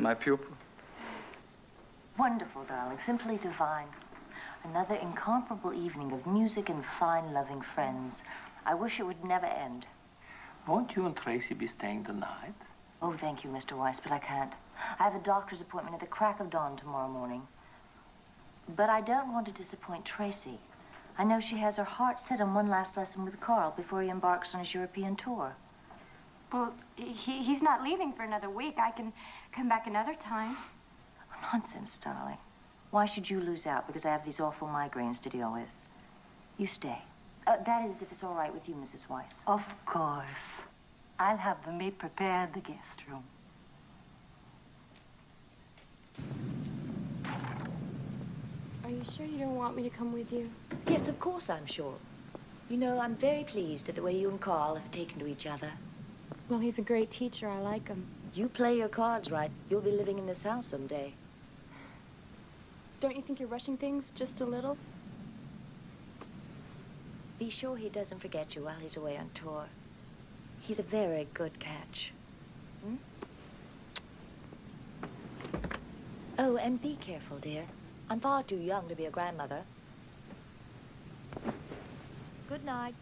My pupil. Wonderful, darling. Simply divine. Another incomparable evening of music and fine, loving friends. I wish it would never end. Won't you and Tracy be staying the night? Oh, thank you, Mr. Weiss, but I can't. I have a doctor's appointment at the crack of dawn tomorrow morning. But I don't want to disappoint Tracy. I know she has her heart set on one last lesson with Carl before he embarks on his European tour. Well, he's not leaving for another week. I can come back another time. Nonsense, darling. Why should you lose out because I have these awful migraines to deal with? You stay. That is, if it's all right with you, Mrs. Weiss. Of course. I'll have the maid prepare the guest room. Are you sure you don't want me to come with you? Yes, of course I'm sure. You know, I'm very pleased at the way you and Carl have taken to each other. Well, he's a great teacher. I like him. You play your cards right, you'll be living in this house someday. Don't you think you're rushing things just a little? Be sure he doesn't forget you while he's away on tour. He's a very good catch. Hmm? Oh, and be careful, dear. I'm far too young to be a grandmother. Good night.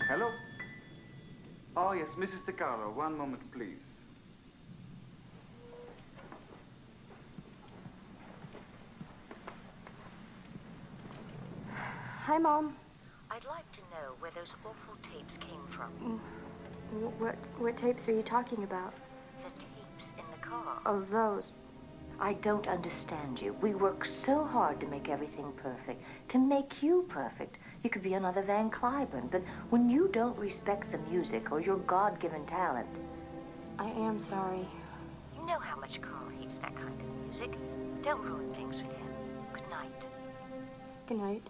Hello? Oh, yes, Mrs. DeCarlo. One moment, please. Hi, Mom. I'd like to know where those awful tapes came from. What tapes are you talking about? The tapes in the car. Oh, those. I don't understand you. We work so hard to make everything perfect, to make you perfect. You could be another Van Cliburn, but when you don't respect the music or your God-given talent... I am sorry. You know how much Carl hates that kind of music. Don't ruin things with him. Good night. Good night.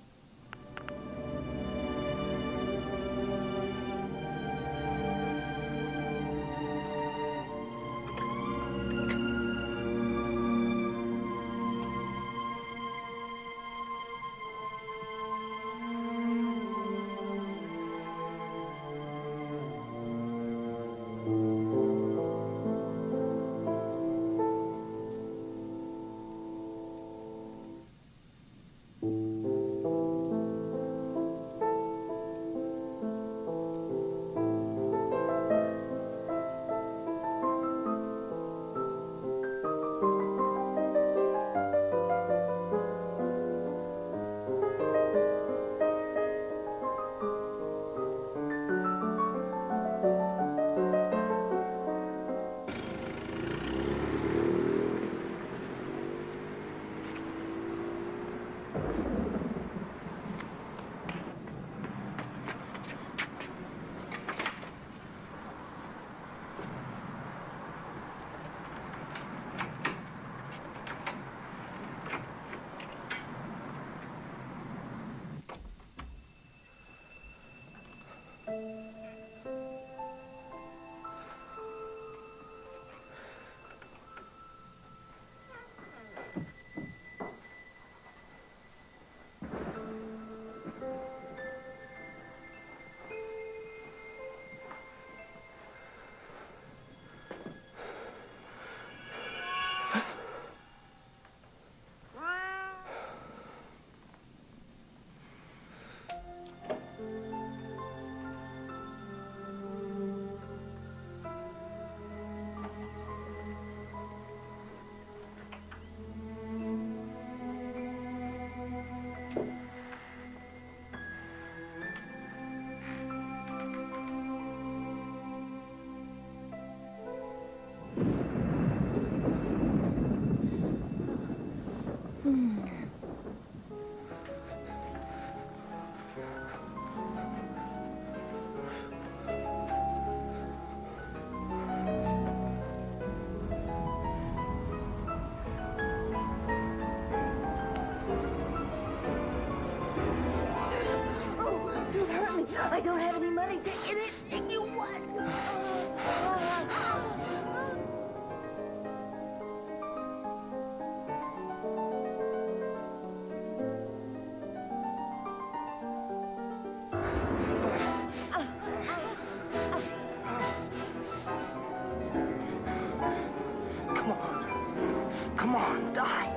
Come on, die.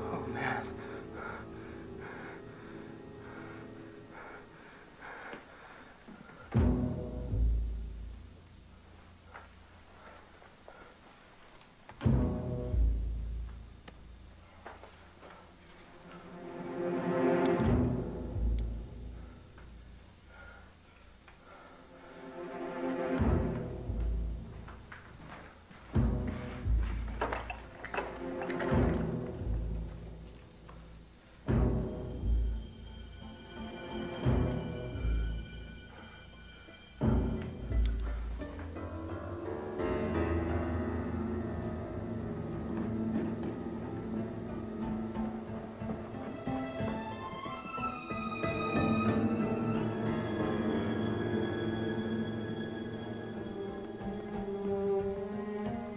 Oh, man.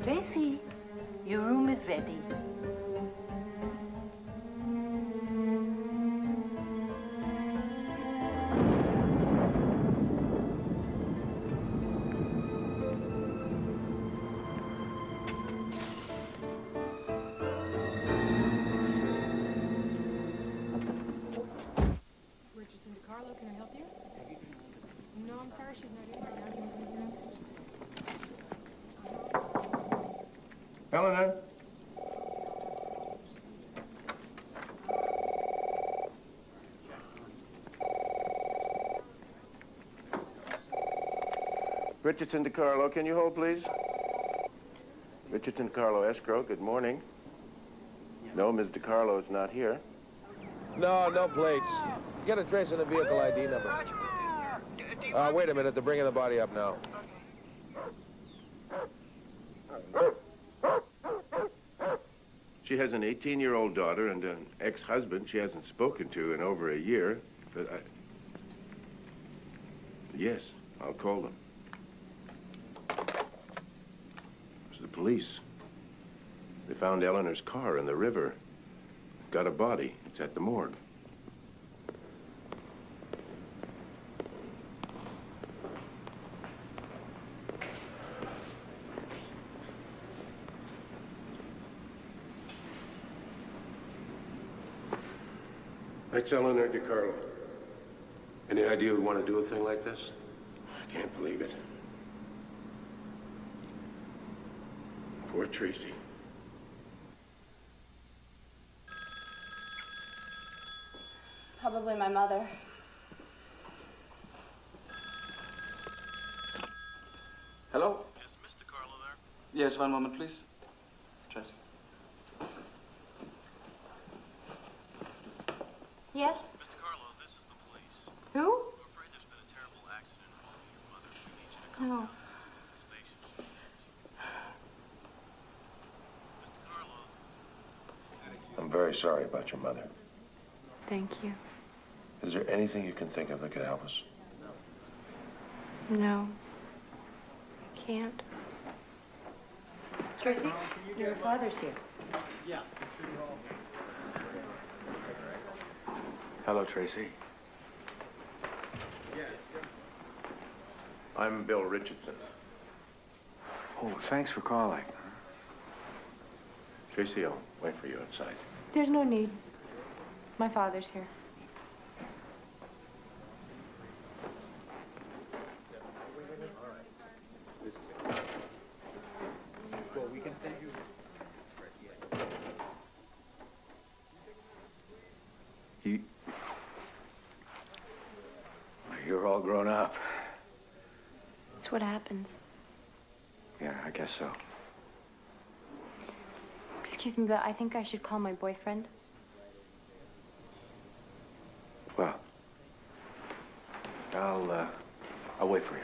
Tracy, your room is ready. Richardson DeCarlo, can I help you? No, I'm sorry, she's not in right now. Do you want me to leave her a message? Eleanor? Richardson DeCarlo, can you hold, please? Richardson DeCarlo, escrow, good morning. No, Ms. DeCarlo's not here. No, no plates. Get a trace on the vehicle ID number. Wait a minute, they're bringing the body up now. She has an 18-year-old daughter and an ex-husband she hasn't spoken to in over a year. But yes, I'll call them. It's the police. They found Eleanor's car in the river. Got a body. It's at the morgue. That's Eleanor DeCarlo. Any idea who'd want to do a thing like this? I can't believe it. Poor Tracy. Probably my mother. Hello? Is Mr. Carlo there? Yes, one moment, please. Tracy. Yes? Mr. Carlo, this is the police. Who? We're afraid there's been a terrible accident involving your mother. We need you to come Oh. down to the station. Mr. Carlo. I'm very sorry about your mother. Thank you. Is there anything you can think of that could help us? No. I can't. Tracy, your father's here. Hello, Tracy. I'm Bill Richardson. Oh, thanks for calling. Tracy, I'll wait for you outside. There's no need. My father's here. You're all grown up. That's what happens. Yeah, I guess so. Excuse me, but I think I should call my boyfriend. Well, I'll wait for you.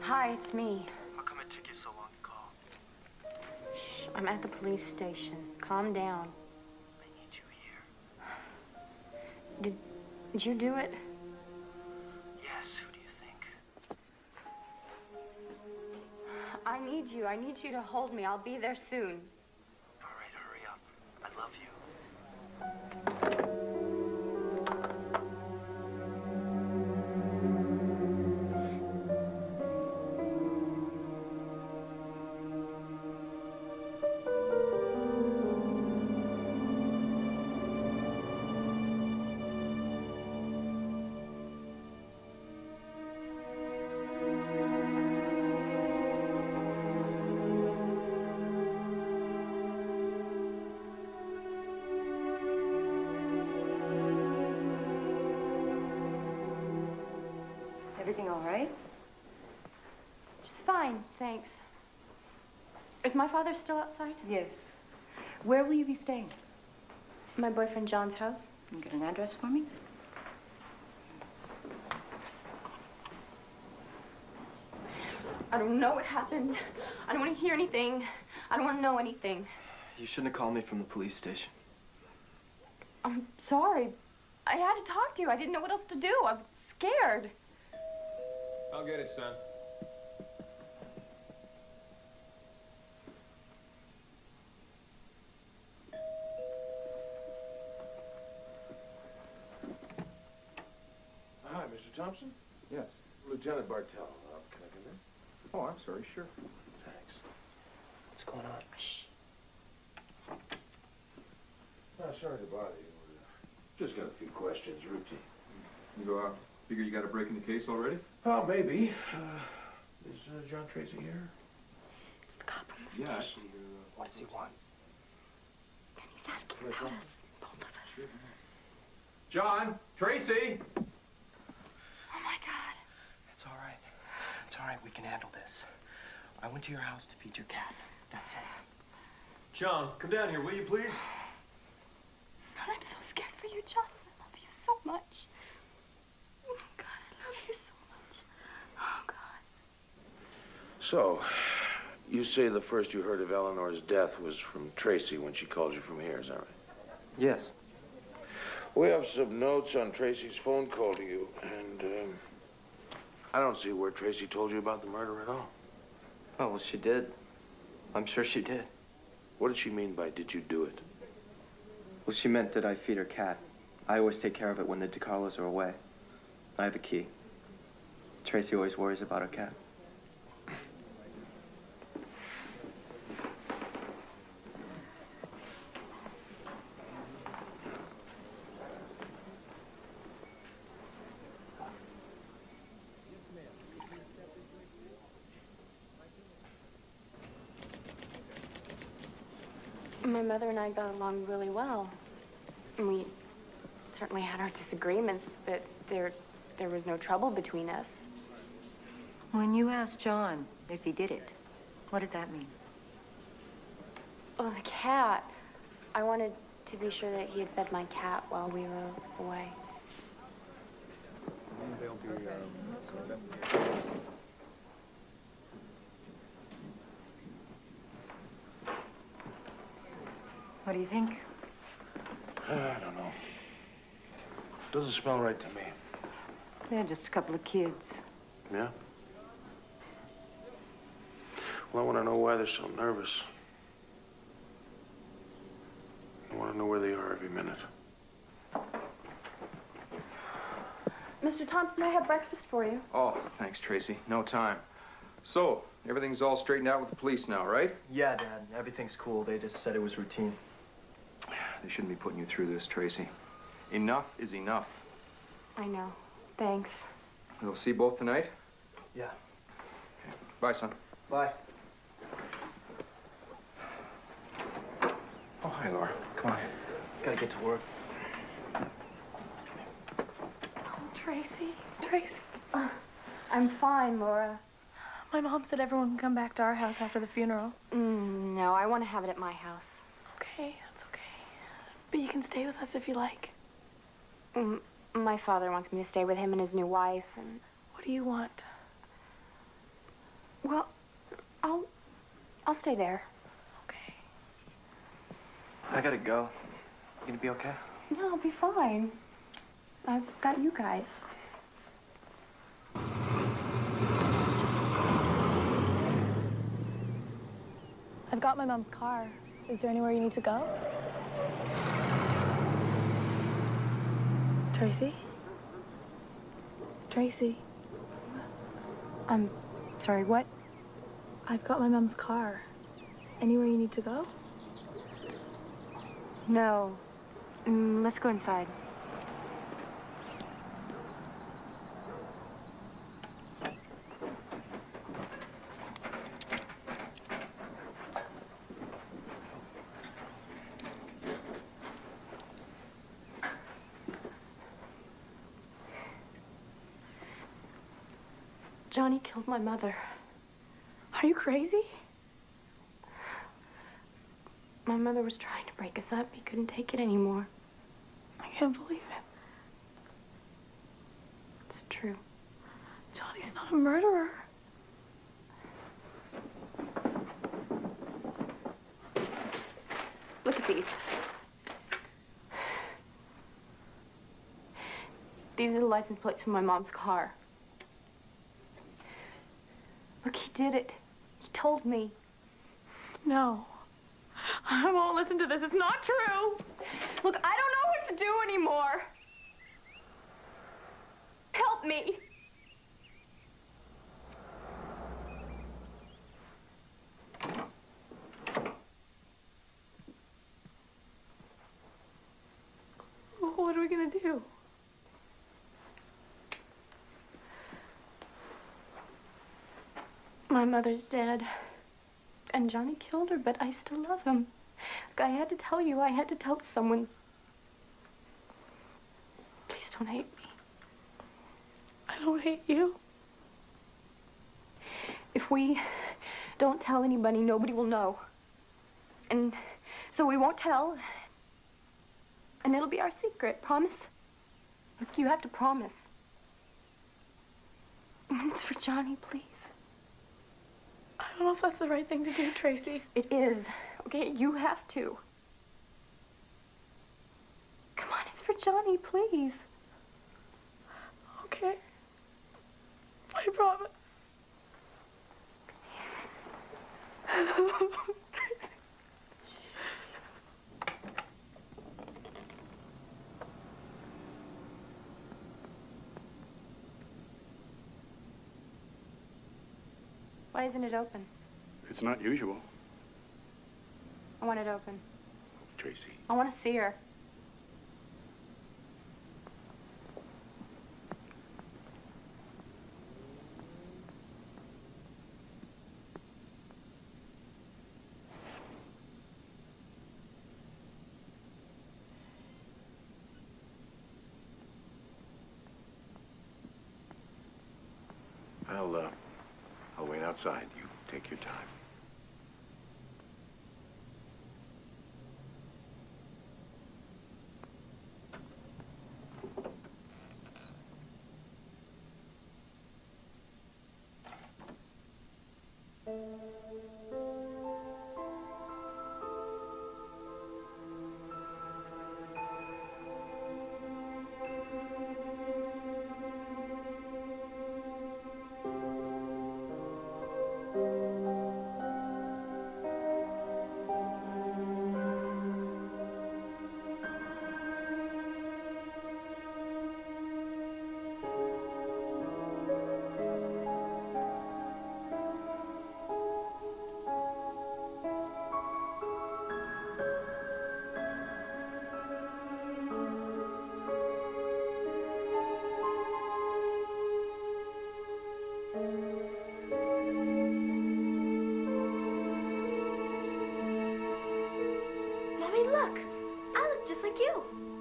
Hi, it's me. How come it took you so long to call? Shh, I'm at the police station. Calm down. I need you here. Did you do it? Yes, who do you think? I need you. I need you to hold me. I'll be there soon. All right, hurry up. I love you. Everything all right? Just fine, thanks. Is my father still outside? Yes. Where will you be staying? My boyfriend John's house. Can you get an address for me? I don't know what happened. I don't want to hear anything. I don't want to know anything. You shouldn't have called me from the police station. I'm sorry. I had to talk to you. I didn't know what else to do. I was scared. I'll get it, son. Hi, Mr. Thompson? Yes. Lieutenant Bartell. Can I come in? Oh, I'm sorry, sure. Thanks. What's going on? Shh. Sorry to bother you. Just got a few questions, routine. You figure you got a break in the case already? Oh, maybe. Is John Tracy here? The cop from the Yeah, station. What does he want? And he's asking about us. Both of us. John! Tracy! Oh, my God. It's all right. It's all right. We can handle this. I went to your house to feed your cat. That's it. John, come down here, will you please? God, I'm so scared for you, John. I love you so much. Oh, God, I love you so much. Oh, God. So, you say the first you heard of Eleanor's death was from Tracy when she called you from here, is that right? Yes. We have some notes on Tracy's phone call to you, and I don't see where Tracy told you about the murder at all. Oh, well, she did. I'm sure she did. What did she mean by did you do it? Well, she meant did I feed her cat. I always take care of it when the DeCarlos are away. I have a key. Tracy always worries about her cat. My mother and I got along really well. And we certainly had our disagreements, but there was no trouble between us. When you asked John if he did it, what did that mean? Oh, the cat. I wanted to be sure that he had fed my cat while we were away. They'll be, What do you think? I don't know. Doesn't smell right to me. They're just a couple of kids. Yeah? Well, I want to know why they're so nervous. I want to know where they are every minute. Mr. Thompson, I have breakfast for you. Oh, thanks, Tracy. No time. So, everything's all straightened out with the police now, right? Yeah, Dad. Everything's cool. They just said it was routine. They shouldn't be putting you through this, Tracy. Enough is enough. I know. Thanks. We'll see you both tonight? Yeah. Okay. Bye, son. Bye. Oh, hi, Laura. Come on. Gotta get to work. Tracy. I'm fine, Laura. My mom said everyone can come back to our house after the funeral. No, I want to have it at my house. Okay, that's okay. But you can stay with us if you like. My father wants me to stay with him and his new wife, and... What do you want? Well, I'll stay there. Okay. I gotta go. You gonna be okay? No, I'll be fine. I've got you guys. I've got my mom's car. Is there anywhere you need to go? Tracy? Tracy? I'm sorry, what? I've got my mom's car. Anywhere you need to go? No. Let's go inside. Johnny killed my mother. Are you crazy? My mother was trying to break us up. He couldn't take it anymore. I can't believe it. It's true. Johnny's not a murderer. Look at these. These are the license plates from my mom's car. Look, he did it. He told me. No. I won't listen to this. It's not true. Look, I don't know what to do anymore. Help me. What are we gonna do? My mother's dead. And Johnny killed her, but I still love him. Look, I had to tell you. I had to tell someone. Please don't hate me. I don't hate you. If we don't tell anybody, nobody will know. And so we won't tell. And it'll be our secret. Promise? Look, you have to promise. And it's for Johnny, please. I don't know if that's the right thing to do, Tracy. It is. Okay, you have to. Come on, it's for Johnny, please. Okay. I promise. Why isn't it open? It's not usual. I want it open. Tracy. I want to see her. I'll wait outside. You take your time.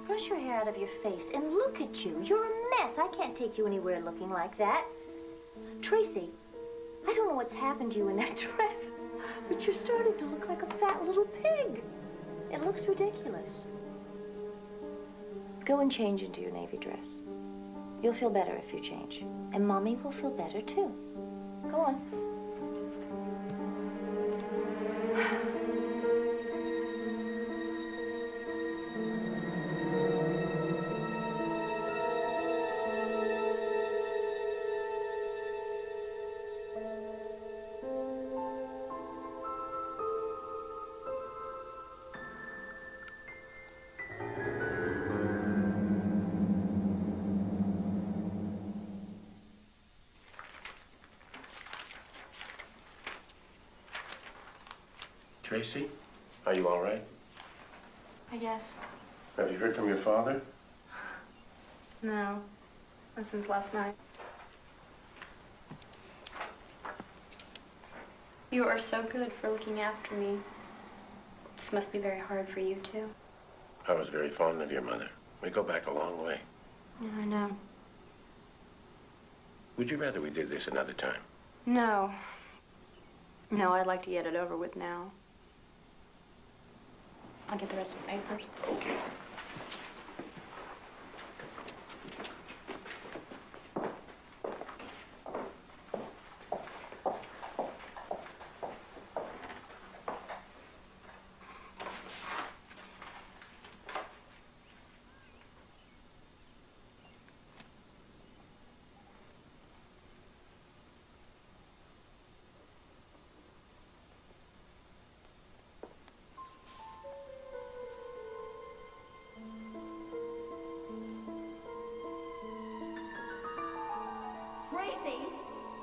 Brush your hair out of your face and look at you. You're a mess. I can't take you anywhere looking like that. Tracy, I don't know what's happened to you in that dress, but you're starting to look like a fat little pig. It looks ridiculous. Go and change into your navy dress. You'll feel better if you change. And Mommy will feel better, too. Go on. Tracy, are you all right? I guess. Have you heard from your father? No. Not since last night. You are so good for looking after me. This must be very hard for you, too. I was very fond of your mother. We go back a long way. Yeah, I know. Would you rather we did this another time? No. No, I'd like to get it over with now. I'll get the rest of the papers. Okay. Tracy,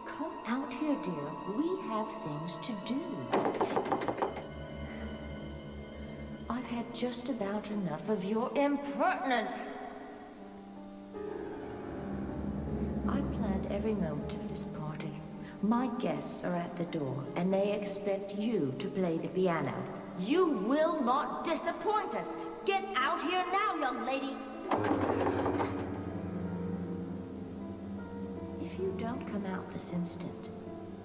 come out here, dear. We have things to do. I've had just about enough of your impertinence. I planned every moment of this party. My guests are at the door, and they expect you to play the piano. You will not disappoint us. Get out here now, young lady. If you don't come out this instant,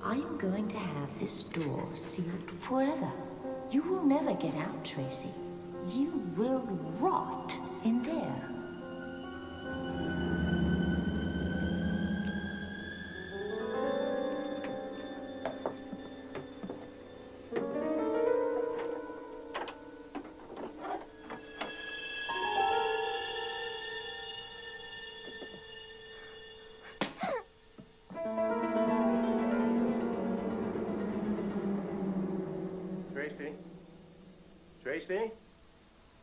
I am going to have this door sealed forever. You will never get out, Tracy. You will rot in there. Tracy?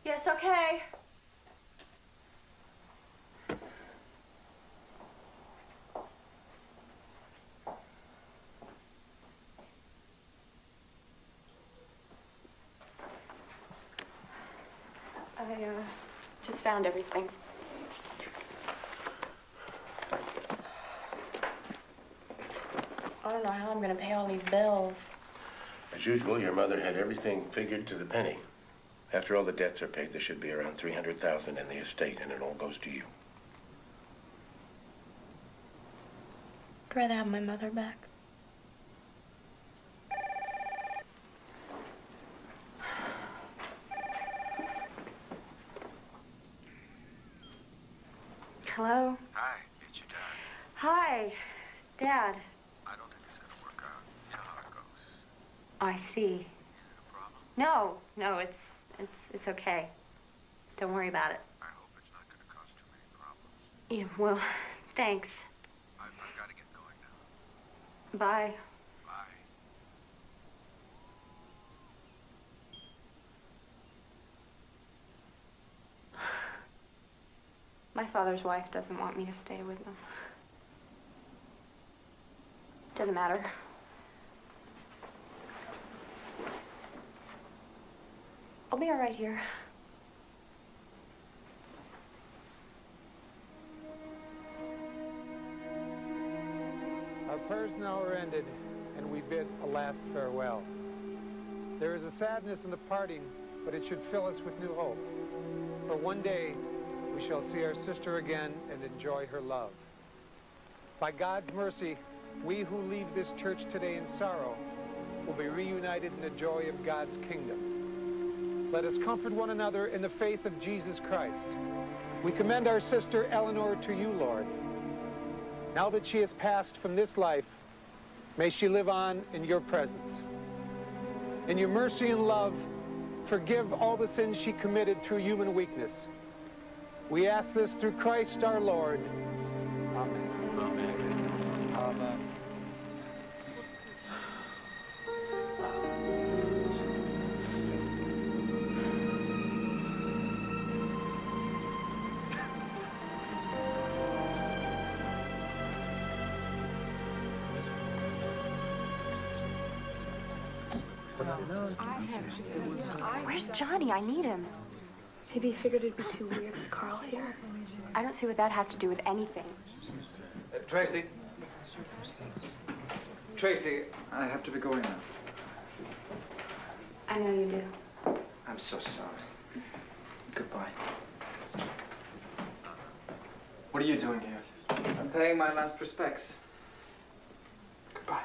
Yes, okay. I just found everything. I don't know how I'm going to pay all these bills. As usual, your mother had everything figured to the penny. After all the debts are paid, there should be around $300,000 in the estate, and it all goes to you. I'd rather have my mother back. Hello? Hi, it's your dad. Hi, Dad. I don't think it's gonna work out. You know how it goes. I see. Is it a problem? No, it's okay. Don't worry about it. I hope it's not gonna cause too many problems. Yeah, well, thanks. I've got to get going now. Bye. Bye. My father's wife doesn't want me to stay with them. Doesn't matter. I'll be all right here. Our prayers now are ended, and we bid a last farewell. There is a sadness in the parting, but it should fill us with new hope. For one day, we shall see our sister again and enjoy her love. By God's mercy, we who leave this church today in sorrow will be reunited in the joy of God's kingdom. Let us comfort one another in the faith of Jesus Christ. We commend our sister Eleanor to you, Lord. Now that she has passed from this life, May she live on in your presence. In your mercy and love, forgive all the sins she committed through human weakness. We ask this through Christ our Lord. Amen. Amen. Amen. Where's Johnny? I need him. Maybe he figured it'd be too weird with Carl here. I don't see what that has to do with anything. Tracy. Tracy, I have to be going now. I know you do. I'm so sorry. Goodbye. What are you doing here? I'm paying my last respects. Goodbye.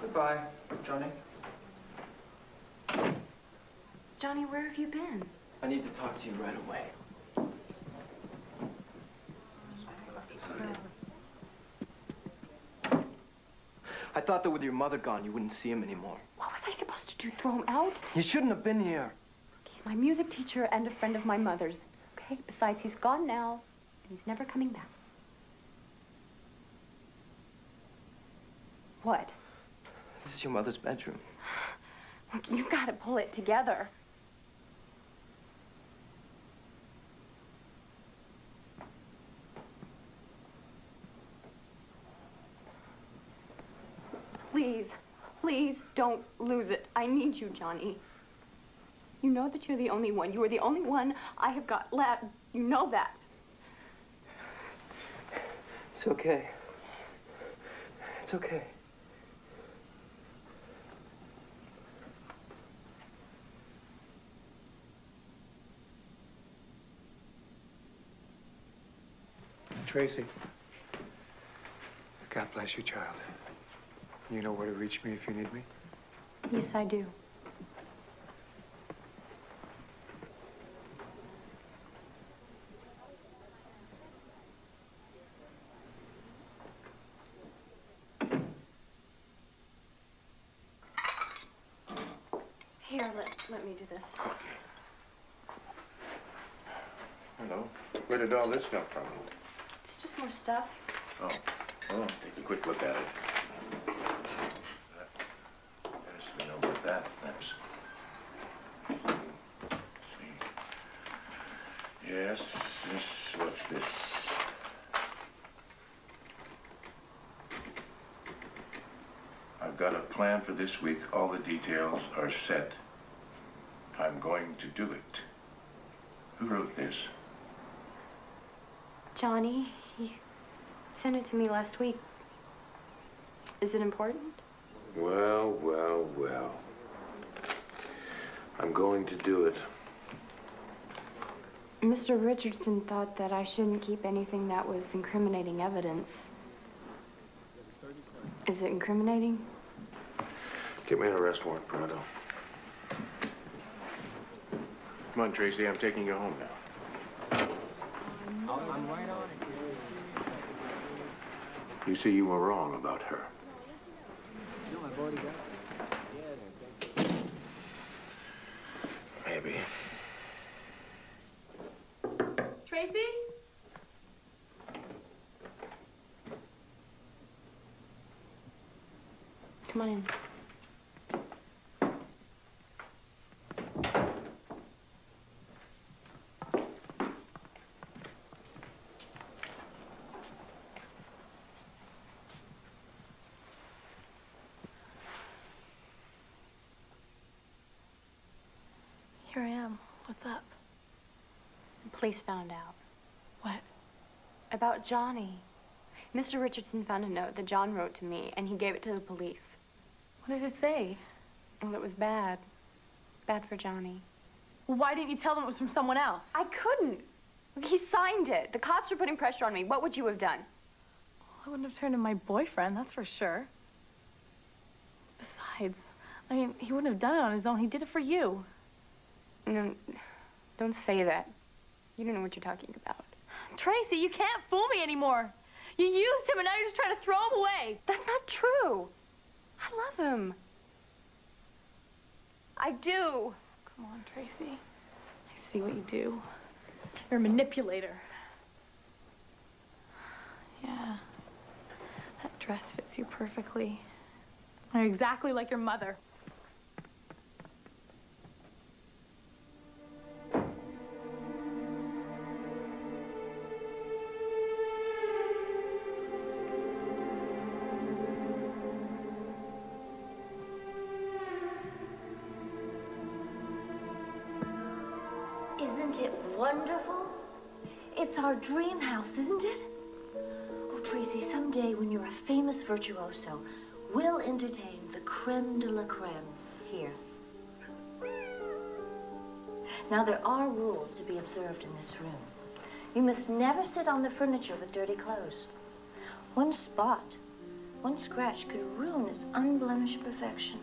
Goodbye, Johnny. Johnny, where have you been? I need to talk to you right away. I thought that with your mother gone, you wouldn't see him anymore. What was I supposed to do, throw him out? You shouldn't have been here. He's my music teacher and a friend of my mother's. Okay, besides, he's gone now, and he's never coming back. What? This is your mother's bedroom. Look, you've got to pull it together. Please, please don't lose it. I need you, Johnny. You know that you're the only one. You are the only one I have got left. You know that. It's okay. It's okay. Tracy. God bless you, child. You know where to reach me if you need me? Yes, I do. Here, let me do this. Hello. Where did all this come from? It's just more stuff. Oh, take a quick look at it. Yes, we know about that. Thanks. See. Yes, what's this? I've got a plan for this week. All the details are set. I'm going to do it. Who wrote this? Johnny, he sent it to me last week. Is it important? Well, well, well. I'm going to do it. Mr. Richardson thought that I shouldn't keep anything that was incriminating evidence. Is it incriminating? Get me an arrest warrant, pronto. Come on, Tracy, I'm taking you home now. I'm right on it. You see, you were wrong about her. No, I've already got it. Maybe. Tracy? Come on in. Here I am. What's up? The police found out. What? About Johnny. Mr. Richardson found a note that John wrote to me, and he gave it to the police. What did it say? Well, it was bad. Bad for Johnny. Well, why didn't you tell them it was from someone else? I couldn't. He signed it. The cops were putting pressure on me. What would you have done? I wouldn't have turned to my boyfriend, that's for sure. Besides, I mean, he wouldn't have done it on his own. He did it for you. No, don't say that. You don't know what you're talking about. Tracy, you can't fool me anymore. You used him and now you're just trying to throw him away. That's not true. I love him. I do. Come on, Tracy. I see what you do. You're a manipulator. Yeah. That dress fits you perfectly. You're exactly like your mother. Isn't it wonderful? It's our dream house, isn't it? Oh, Tracy, someday when you're a famous virtuoso, we'll entertain the creme de la creme here. Now, there are rules to be observed in this room. You must never sit on the furniture with dirty clothes. One spot, one scratch could ruin its unblemished perfection.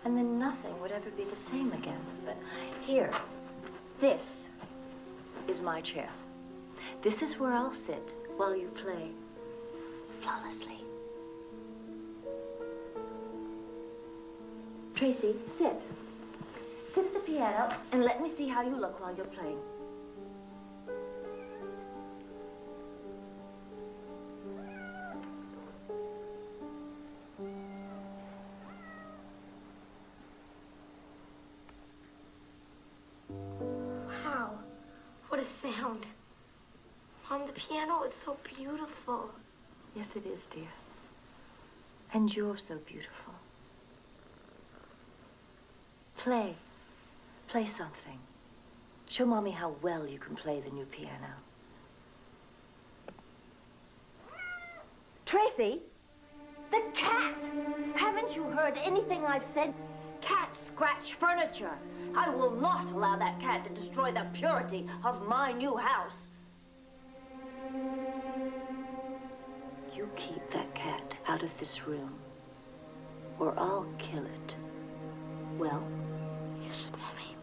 And then nothing would ever be the same again. But here, this is my chair. This is where I'll sit while you play flawlessly. Tracy, sit. Sit at the piano and let me see how you look while you're playing. Wow, what a sound. Mom, the piano is so beautiful. Yes, it is, dear. And you're so beautiful. Play. Play something. Show Mommy how well you can play the new piano. Tracy! The cat! Haven't you heard anything I've said? Cats scratch furniture. I will not allow that cat to destroy the purity of my new house. You keep that cat out of this room, or I'll kill it. Well? Yes, Mommy.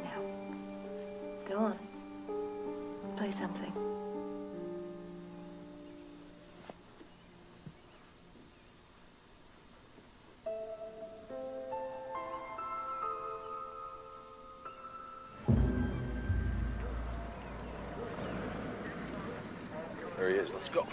Now, go on. Play something. There he is. Let's go.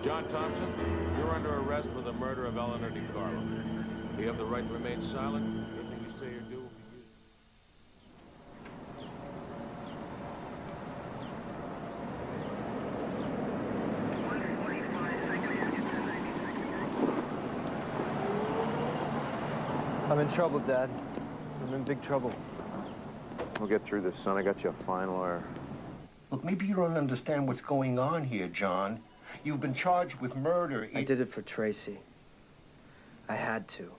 John Thompson, you're under arrest for the murder of Eleanor DiCarlo. You have the right to remain silent. Anything you say or do will be used. I'm in trouble, Dad. I'm in big trouble. We'll get through this, son. I got you a fine lawyer. Look, maybe you don't understand what's going on here, John. You've been charged with murder. I did it for Tracy. I had to.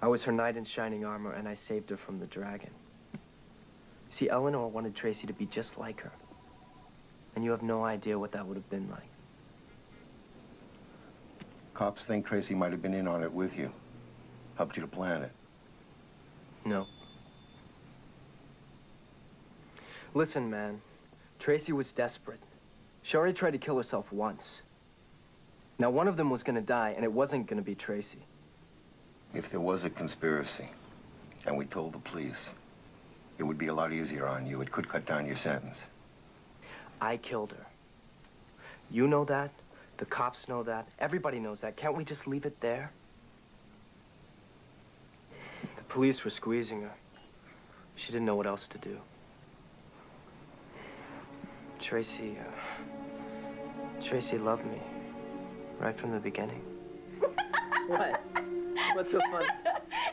I was her knight in shining armor, and I saved her from the dragon. See, Eleanor wanted Tracy to be just like her. And you have no idea what that would have been like. Cops think Tracy might have been in on it with you. Helped you to plan it. No. Listen, man. Tracy was desperate. She already tried to kill herself once. Now, one of them was gonna die, and it wasn't gonna be Tracy. If there was a conspiracy, and we told the police, it would be a lot easier on you. It could cut down your sentence. I killed her. You know that. The cops know that. Everybody knows that. Can't we just leave it there? The police were squeezing her. She didn't know what else to do. Tracy loved me. Right from the beginning. What? What's so funny?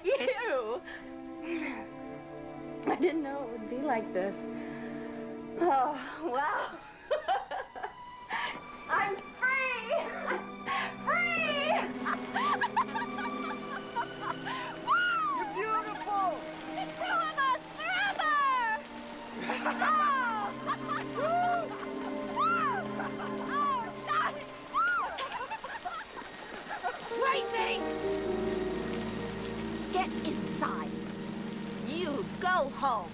You! I didn't know it would be like this. Oh, wow. I'm free! Free! You're beautiful! The two of us forever! Oh! Oh, Johnny! Tracy! Get inside. You go home.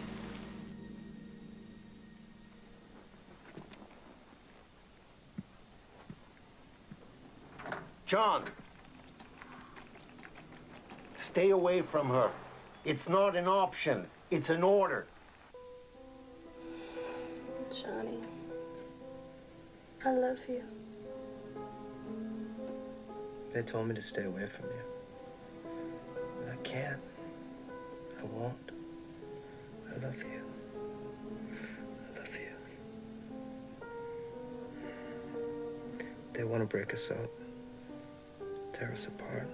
John! Stay away from her. It's not an option. It's an order. Johnny, I love you. They told me to stay away from you. But I can't. I won't. I love you. I love you. They want to break us up. Tear us apart.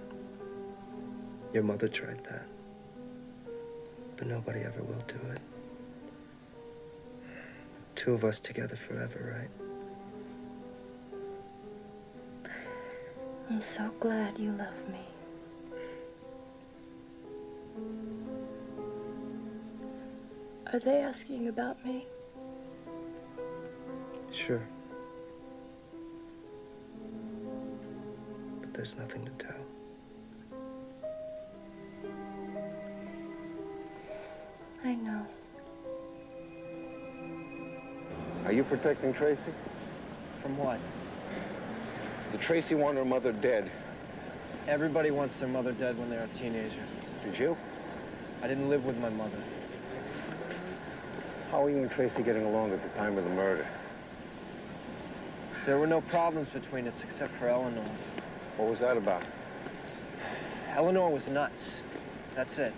Your mother tried that. But nobody ever will do it. Two of us together forever, right? I'm so glad you love me. Are they asking about me? Sure. But there's nothing to tell. I know. Are you protecting Tracy? From what? Did Tracy want her mother dead? Everybody wants their mother dead when they're a teenager. Did you? I didn't live with my mother. How were you and Tracy getting along at the time of the murder? There were no problems between us except for Eleanor. What was that about? Eleanor was nuts. That's it.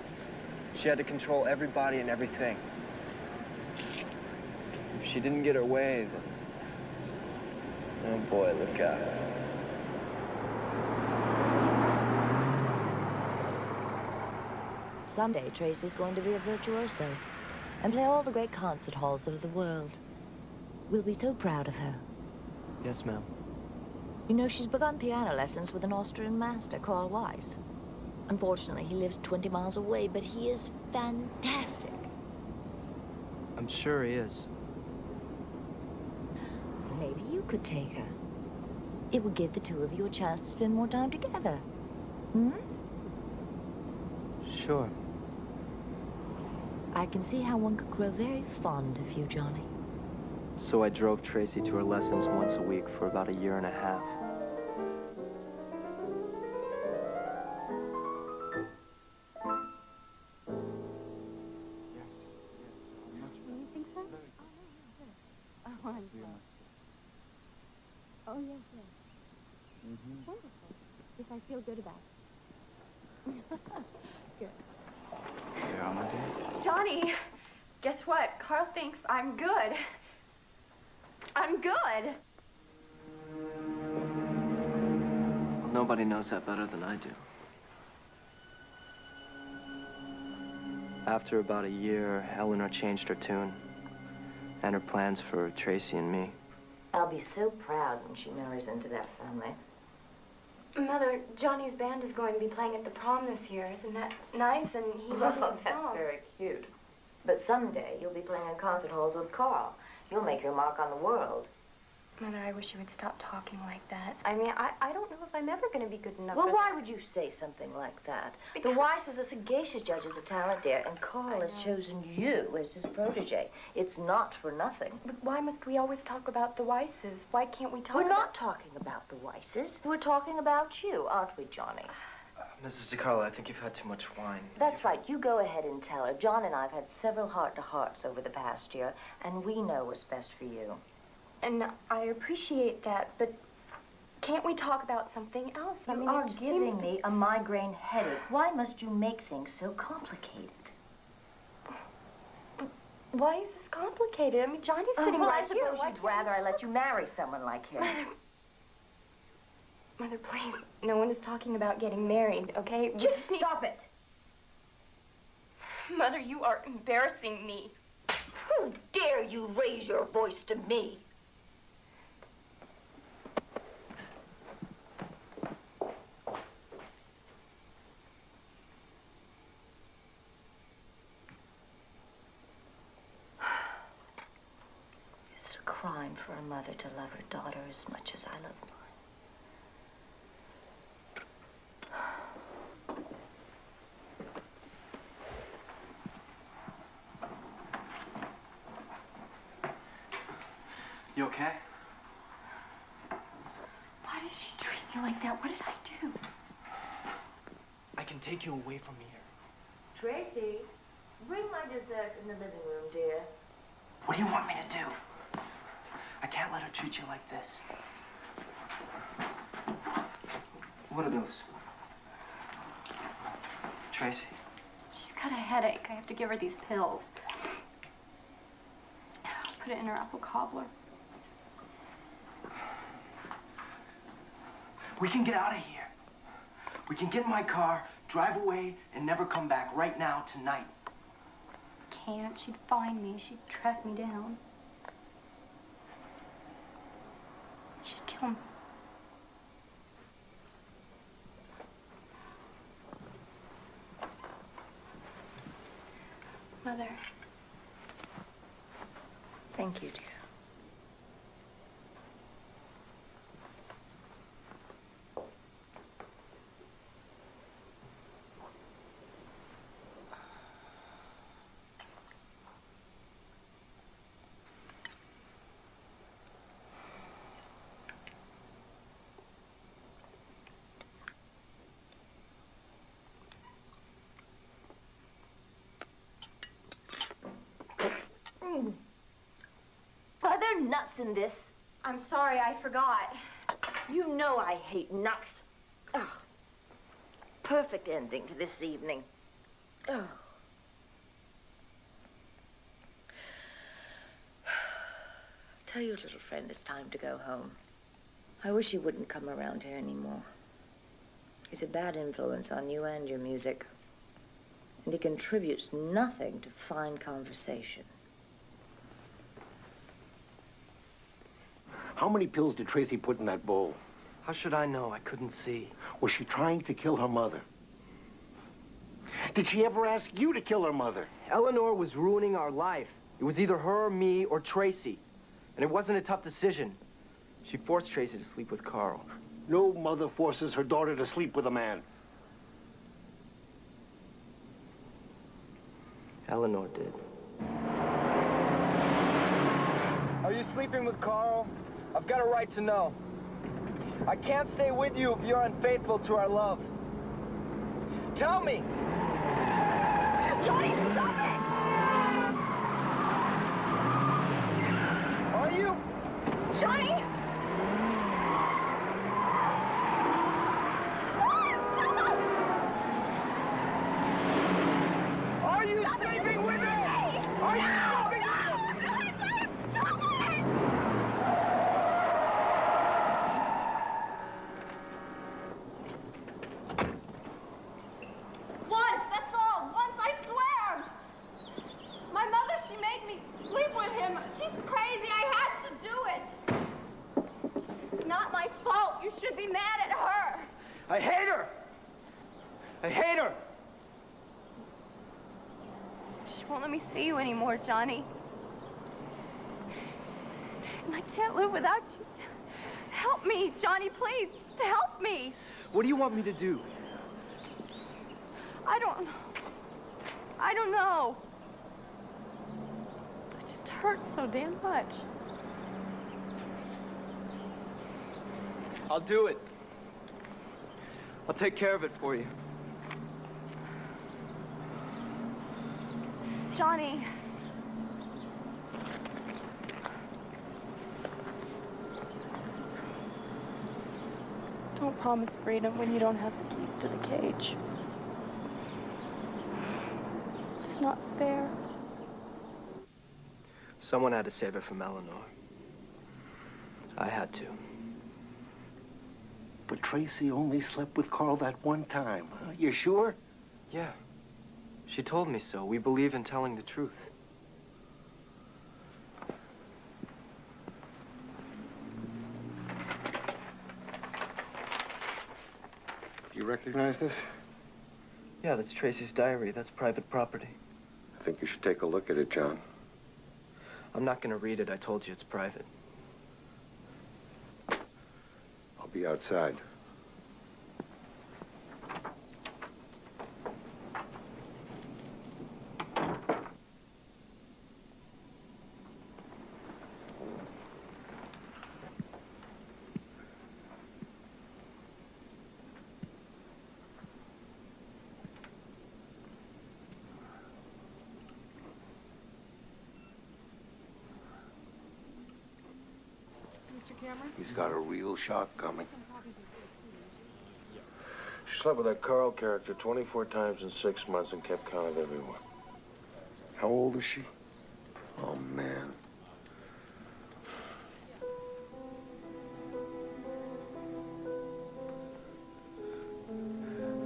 She had to control everybody and everything. If she didn't get her way, then... Oh boy, look out. Someday, Tracy's going to be a virtuoso and play all the great concert halls of the world. We'll be so proud of her. Yes, ma'am. You know, she's begun piano lessons with an Austrian master, Carl Weiss. Unfortunately, he lives 20 miles away, but he is fantastic. I'm sure he is. Maybe you could take her. It would give the two of you a chance to spend more time together. Hmm? Sure. I can see how one could grow very fond of you, Johnny. So I drove Tracy to her lessons once a week for about 1.5 years. Oh, yes, yes. Wonderful. If I feel good about it. Good. Yeah, my dear. Johnny, guess what? Carl thinks I'm good. I'm good. Well, nobody knows that better than I do. After about 1 year, Eleanor changed her tune and her plans for Tracy and me. I'll be so proud when she marries into that family. Mother, Johnny's band is going to be playing at the prom this year. Isn't that nice? And he wrote a That's song. very cute. But someday you'll be playing in concert halls with Carl. You'll make your mark on the world. Mother, I wish you would stop talking like that. I mean, I don't know if I'm ever going to be good enough. Well, for why would you say something like that? The Weisses are sagacious judges of talent, dear, and Carl has chosen you as his protege. It's not for nothing. But why must we always talk about the Weisses? Why can't we talk We're not talking about the Weisses. We're talking about you, aren't we, Johnny? Mrs. DiCarlo, I think you've had too much wine. That's right. You go ahead and tell her. John and I have had several heart-to-hearts over the past year, and we know what's best for you. And I appreciate that, but can't we talk about something else? You are giving me a migraine headache. Why must you make things so complicated? Why is this complicated? I mean, Johnny's sitting well, right I suppose here. you'd rather I let you marry someone like him. Mother, please, no one is talking about getting married, okay? Just stop it. Mother, you are embarrassing me. Who dare you raise your voice to me? It's a crime for a mother to love her daughter as much as I love mine. You okay? Why did she treat me like that? What did I do? I can take you away from here. Tracy, bring my dessert in the living room, dear. What do you want me to do? I can't let her treat you like this. What are those? Tracy? She's got a headache. I have to give her these pills. Put it in her apple cobbler. We can get out of here. We can get in my car, drive away, and never come back right now, tonight. Can't. She'd find me. She'd track me down. She'd kill me. Mother. Thank you, dear. Are there nuts in this? I'm sorry, I forgot. You know I hate nuts. Oh, perfect ending to this evening. Oh. Tell your little friend it's time to go home. I wish he wouldn't come around here anymore. He's a bad influence on you and your music. And he contributes nothing to fine conversation. How many pills did Tracy put in that bowl? How should I know? I couldn't see. Was she trying to kill her mother? Did she ever ask you to kill her mother? Eleanor was ruining our life. It was either her, me, or Tracy. And it wasn't a tough decision. She forced Tracy to sleep with Carl. No mother forces her daughter to sleep with a man. Eleanor did. Are you sleeping with Carl? I've got a right to know. I can't stay with you if you're unfaithful to our love. Tell me! Johnny, stop it! Are you? Johnny! Are you sleeping with me? Are you sleeping? Once, that's all. Once, I swear. My mother, she made me sleep with him. She's crazy. I had to do it. Not my fault. You should be mad at her. I hate her! I hate her! She won't let me see you anymore, Johnny. And I can't live without you. Help me, Johnny, please. Just help me. What do you want me to do? I don't know. It just hurts so damn much. I'll do it. I'll take care of it for you. Johnny. Don't promise freedom when you don't have the keys to the cage. It's not fair. Someone had to save her from Eleanor. I had to. But Tracy only slept with Carl that one time. Huh? You sure? Yeah. She told me so. We believe in telling the truth. Do you recognize this? Yeah, that's Tracy's diary. That's private property. I think you should take a look at it, John. I'm not going to read it. I told you it's private. I'll be outside. He's got a real shock coming. She slept with that Carl character 24 times in 6 months and kept count of everyone. How old is she? Oh, man.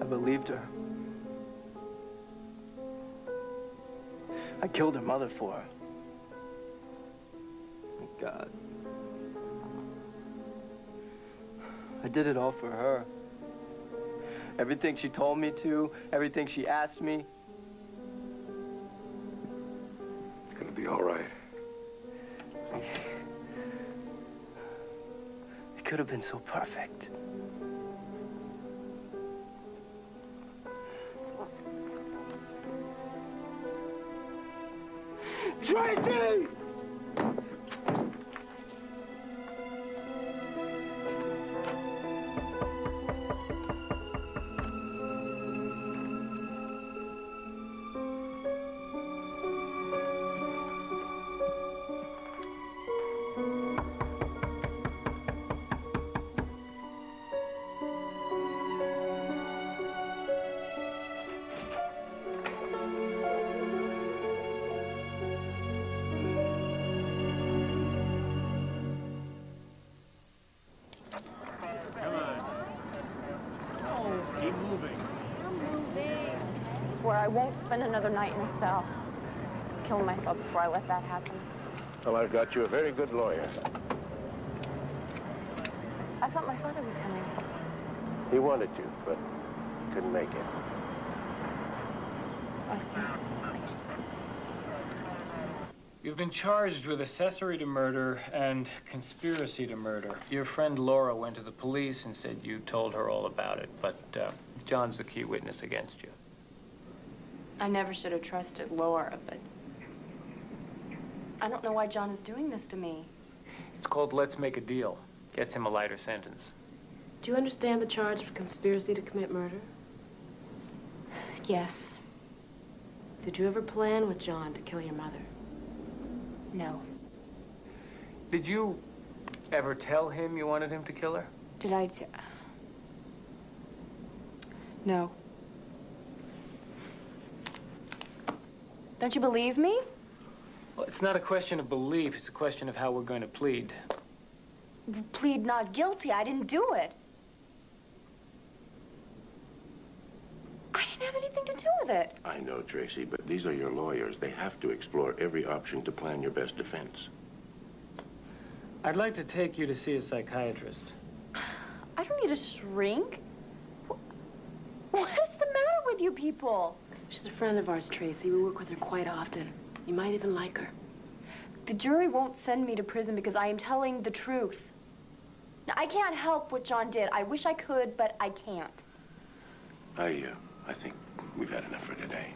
I believed her. I killed her mother for her. Thank God. I did it all for her. Everything she told me to, everything she asked me. It's gonna be all right. It could have been so perfect. Tracy! I won't spend another night in a cell. Kill myself before I let that happen. Well, I've got you a very good lawyer. I thought my father was coming. He wanted to, but couldn't make it. I see. You've been charged with accessory to murder and conspiracy to murder. Your friend Laura went to the police and said you told her all about it, but John's the key witness against you. I never should have trusted Laura, but I don't know why John is doing this to me. It's called Let's Make a Deal. Gets him a lighter sentence. Do you understand the charge of conspiracy to commit murder? Yes. Did you ever plan with John to kill your mother? No. Did you ever tell him you wanted him to kill her? Did I No. Don't you believe me? Well, it's not a question of belief. It's a question of how we're going to plead. Plead not guilty. I didn't do it. I didn't have anything to do with it. I know, Tracy, but these are your lawyers. They have to explore every option to plan your best defense. I'd like to take you to see a psychiatrist. I don't need a shrink. What is the matter with you people? She's a friend of ours, Tracy. We work with her quite often. You might even like her. The jury won't send me to prison because I am telling the truth. Now, I can't help what John did. I wish I could, but I can't. I think we've had enough for today.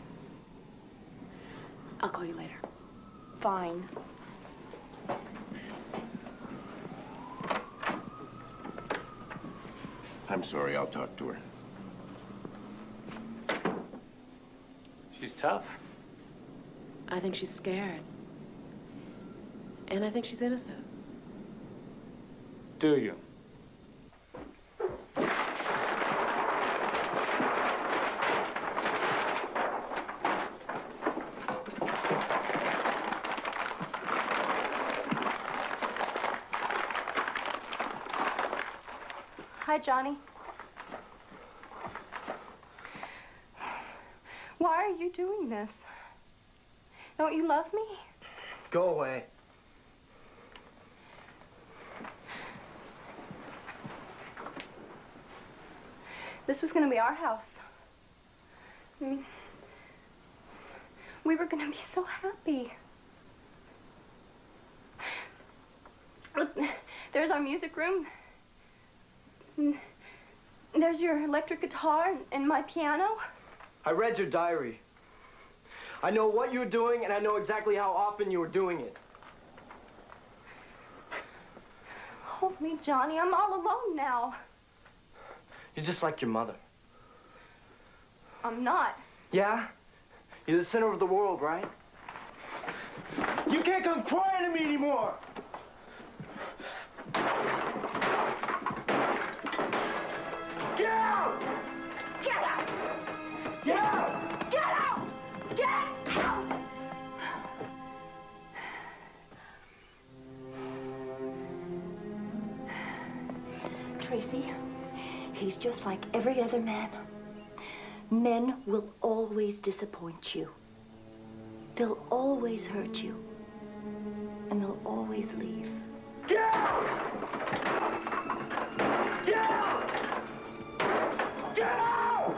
I'll call you later. Fine. I'm sorry, I'll talk to her. She's tough. I think she's scared. And I think she's innocent. Do you? Hi, Johnny. Why are you doing this? Don't you love me? Go away. This was going to be our house. I mean, we were going to be so happy. Look, there's our music room. There's your electric guitar and my piano. I read your diary. I know what you were doing, and I know exactly how often you were doing it. Hold me, Johnny. I'm all alone now. You're just like your mother. I'm not. Yeah? You're the center of the world, right? You can't come crying to me anymore! Get out! Get out! Get out! Get out! Get out! Tracy, he's just like every other man. Men will always disappoint you. They'll always hurt you. And they'll always leave. Get out! Get out! Get out!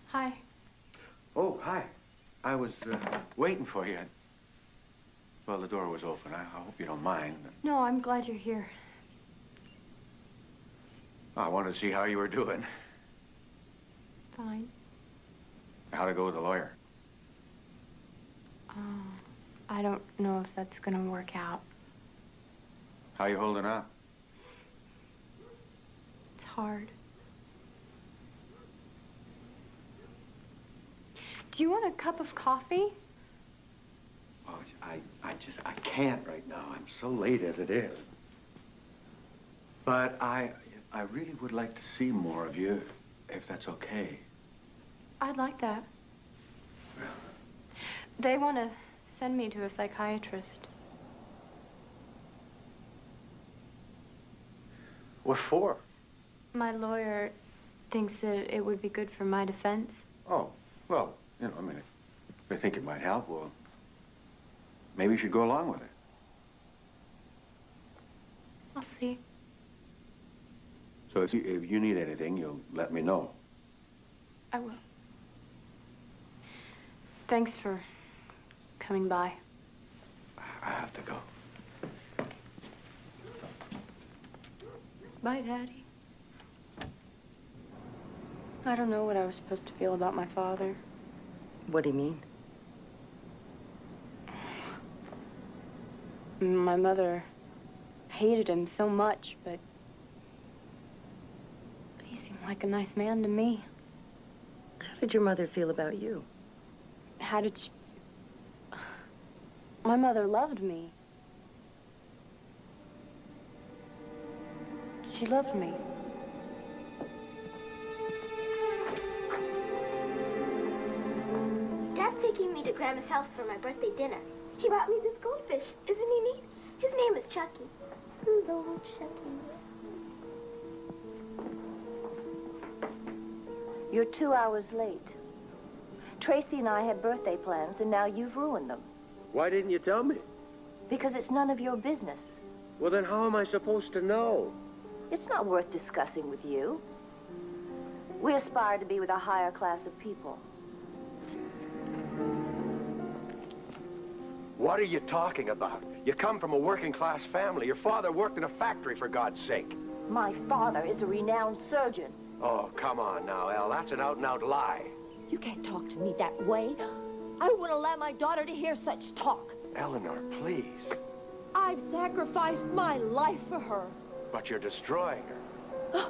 Hi. Oh, hi. I was waiting for you. Well, the door was open. I hope you don't mind. No, I'm glad you're here. I wanted to see how you were doing. Fine. How'd it go with the lawyer? I don't know if that's gonna work out. How you holding up? It's hard. Do you want a cup of coffee? Oh, I can't right now. I'm so late as it is. But I really would like to see more of you, if that's okay. I'd like that. They want to send me to a psychiatrist. What for? My lawyer thinks that it would be good for my defense. Oh, well, you know, I mean, if they think it might help, well, maybe you should go along with it. I'll see. So if you need anything, you'll let me know. I will. Thanks for coming by. I have to go. Bye, Daddy. I don't know what I was supposed to feel about my father. What do you mean? My mother hated him so much, but he seemed like a nice man to me. How did your mother feel about you? How did she... My mother loved me. She loved me. Dad's taking me to Grandma's house for my birthday dinner. He brought me this goldfish. Isn't he neat? His name is Chucky. Little Chucky. You're 2 hours late. Tracy and I had birthday plans, and now you've ruined them. Why didn't you tell me? Because it's none of your business. Well, then how am I supposed to know? It's not worth discussing with you. We aspire to be with a higher class of people. What are you talking about? You come from a working-class family. Your father worked in a factory, for God's sake. My father is a renowned surgeon. Oh, come on now, Elle. That's an out-and-out lie. You can't talk to me that way. I wouldn't allow my daughter to hear such talk. Eleanor, please. I've sacrificed my life for her. But you're destroying her.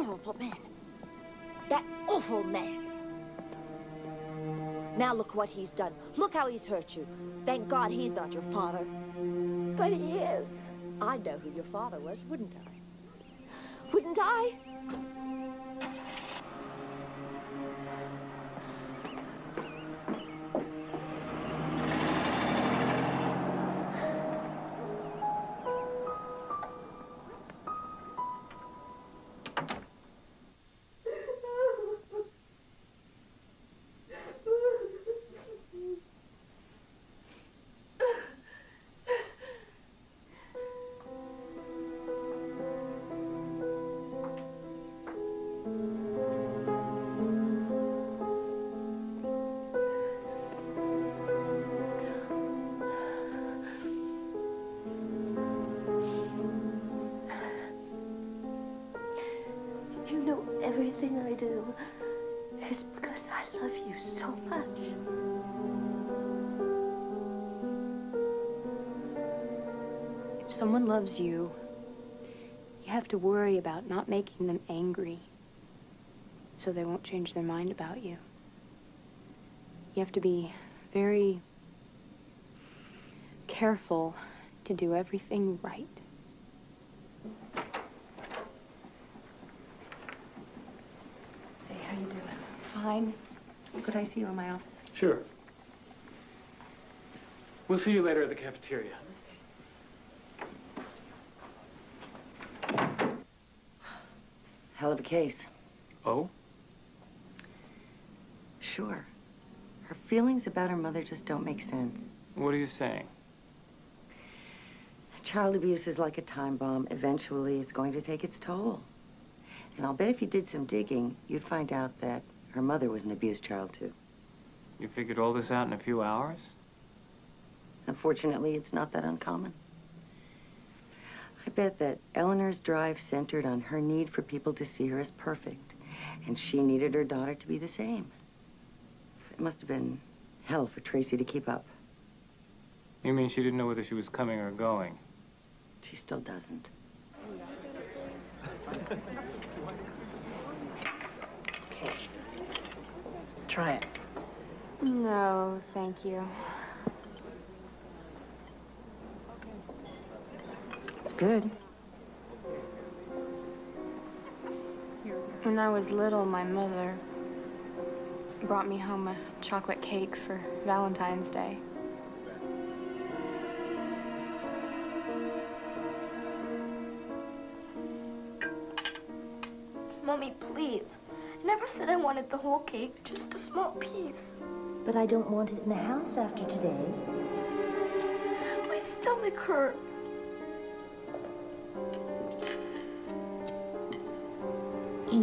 horrible man. That awful man. Now look what he's done. Look how he's hurt you. Thank God he's not your father. But he is. I'd know who your father was, wouldn't I? Wouldn't I? Everything I do is because I love you so much. If someone loves you, you have to worry about not making them angry so they won't change their mind about you. You have to be very careful to do everything right. How you doing? Fine. Could I see you in my office? Sure. We'll see you later at the cafeteria. Hell of a case. Oh? Sure. Her feelings about her mother just don't make sense. What are you saying? Child abuse is like a time bomb. Eventually, it's going to take its toll. And I'll bet if you did some digging, you'd find out that her mother was an abused child, too. You figured all this out in a few hours? Unfortunately, it's not that uncommon. I bet that Eleanor's drive centered on her need for people to see her as perfect, and she needed her daughter to be the same. It must have been hell for Tracy to keep up. You mean she didn't know whether she was coming or going? She still doesn't. Try it. No, thank you. It's good. When I was little, my mother brought me home a chocolate cake for Valentine's Day. Mommy, please. I never said I wanted the whole cake, just a small piece. But I don't want it in the house after today. My stomach hurts. Eat.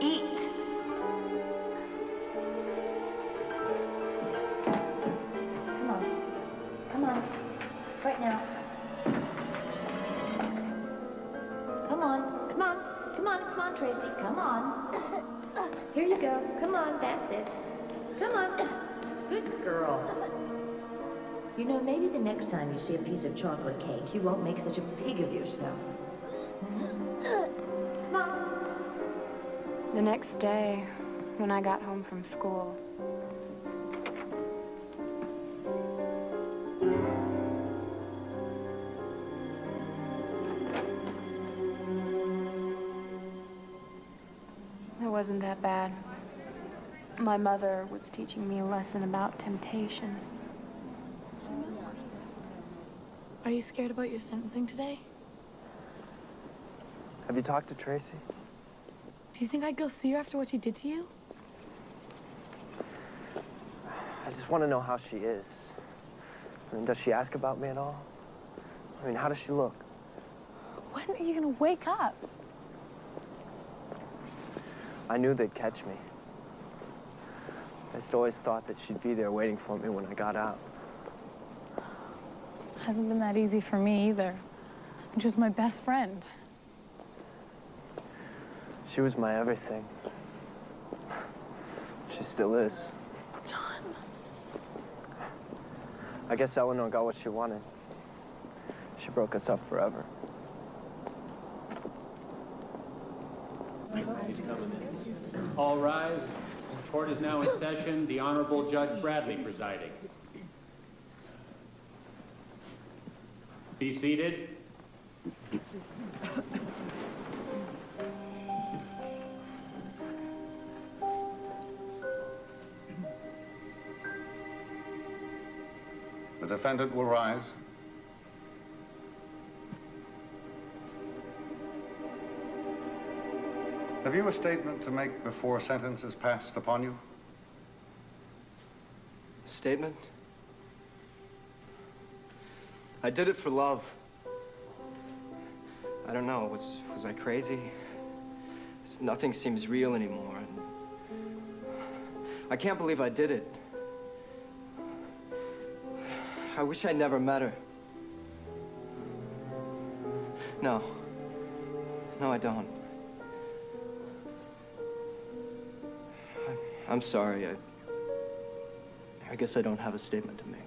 Eat. Come on. Come on. Right now. Come on. Come on. Come on. Come on, Tracy. Come on. Here you go. Come on. That's it. Come on. Good girl. You know, maybe the next time you see a piece of chocolate cake, you won't make such a pig of yourself. Come on. The next day, when I got home from school, it wasn't that bad. My mother was teaching me a lesson about temptation. Are you scared about your sentencing today? Have you talked to Tracy? Do you think I'd go see her after what she did to you? I just want to know how she is. I mean, does she ask about me at all? I mean, how does she look? When are you gonna wake up? I knew they'd catch me. I just always thought that she'd be there waiting for me when I got out. Hasn't been that easy for me either. She was my best friend. She was my everything. She still is. John. I guess Eleanor got what she wanted. She broke us up forever. All rise. The court is now in session. The Honorable Judge Bradley presiding. Be seated. The defendant will rise. Have you a statement to make before sentence is passed upon you? Statement? I did it for love. I don't know, was I crazy? Nothing seems real anymore. And I can't believe I did it. I wish I never met her. No. No, I don't. I'm sorry. I guess I don't have a statement to make.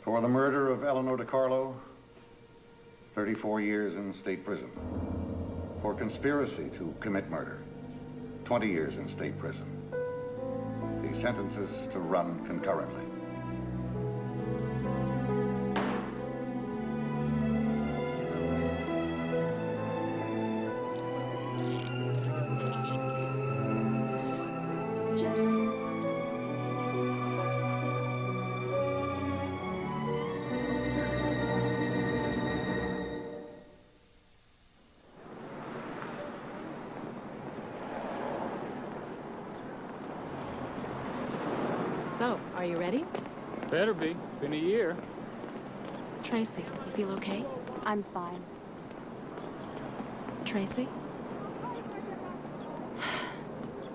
For the murder of Eleanor DiCarlo, 34 years in state prison. For conspiracy to commit murder, 20 years in state prison. The sentences to run concurrently. So, are you ready? Better be. Been a year. Tracy, you feel okay? I'm fine. Tracy?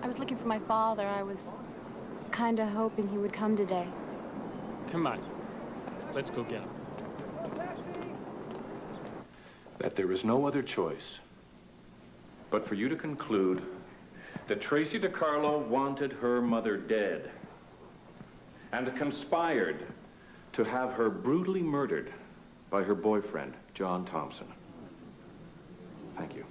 I was looking for my father. I was kind of hoping he would come today. Come on. Let's go get him. That there is no other choice but for you to conclude that Tracy DiCarlo wanted her mother dead and conspired to have her brutally murdered by her boyfriend, John Thompson. Thank you.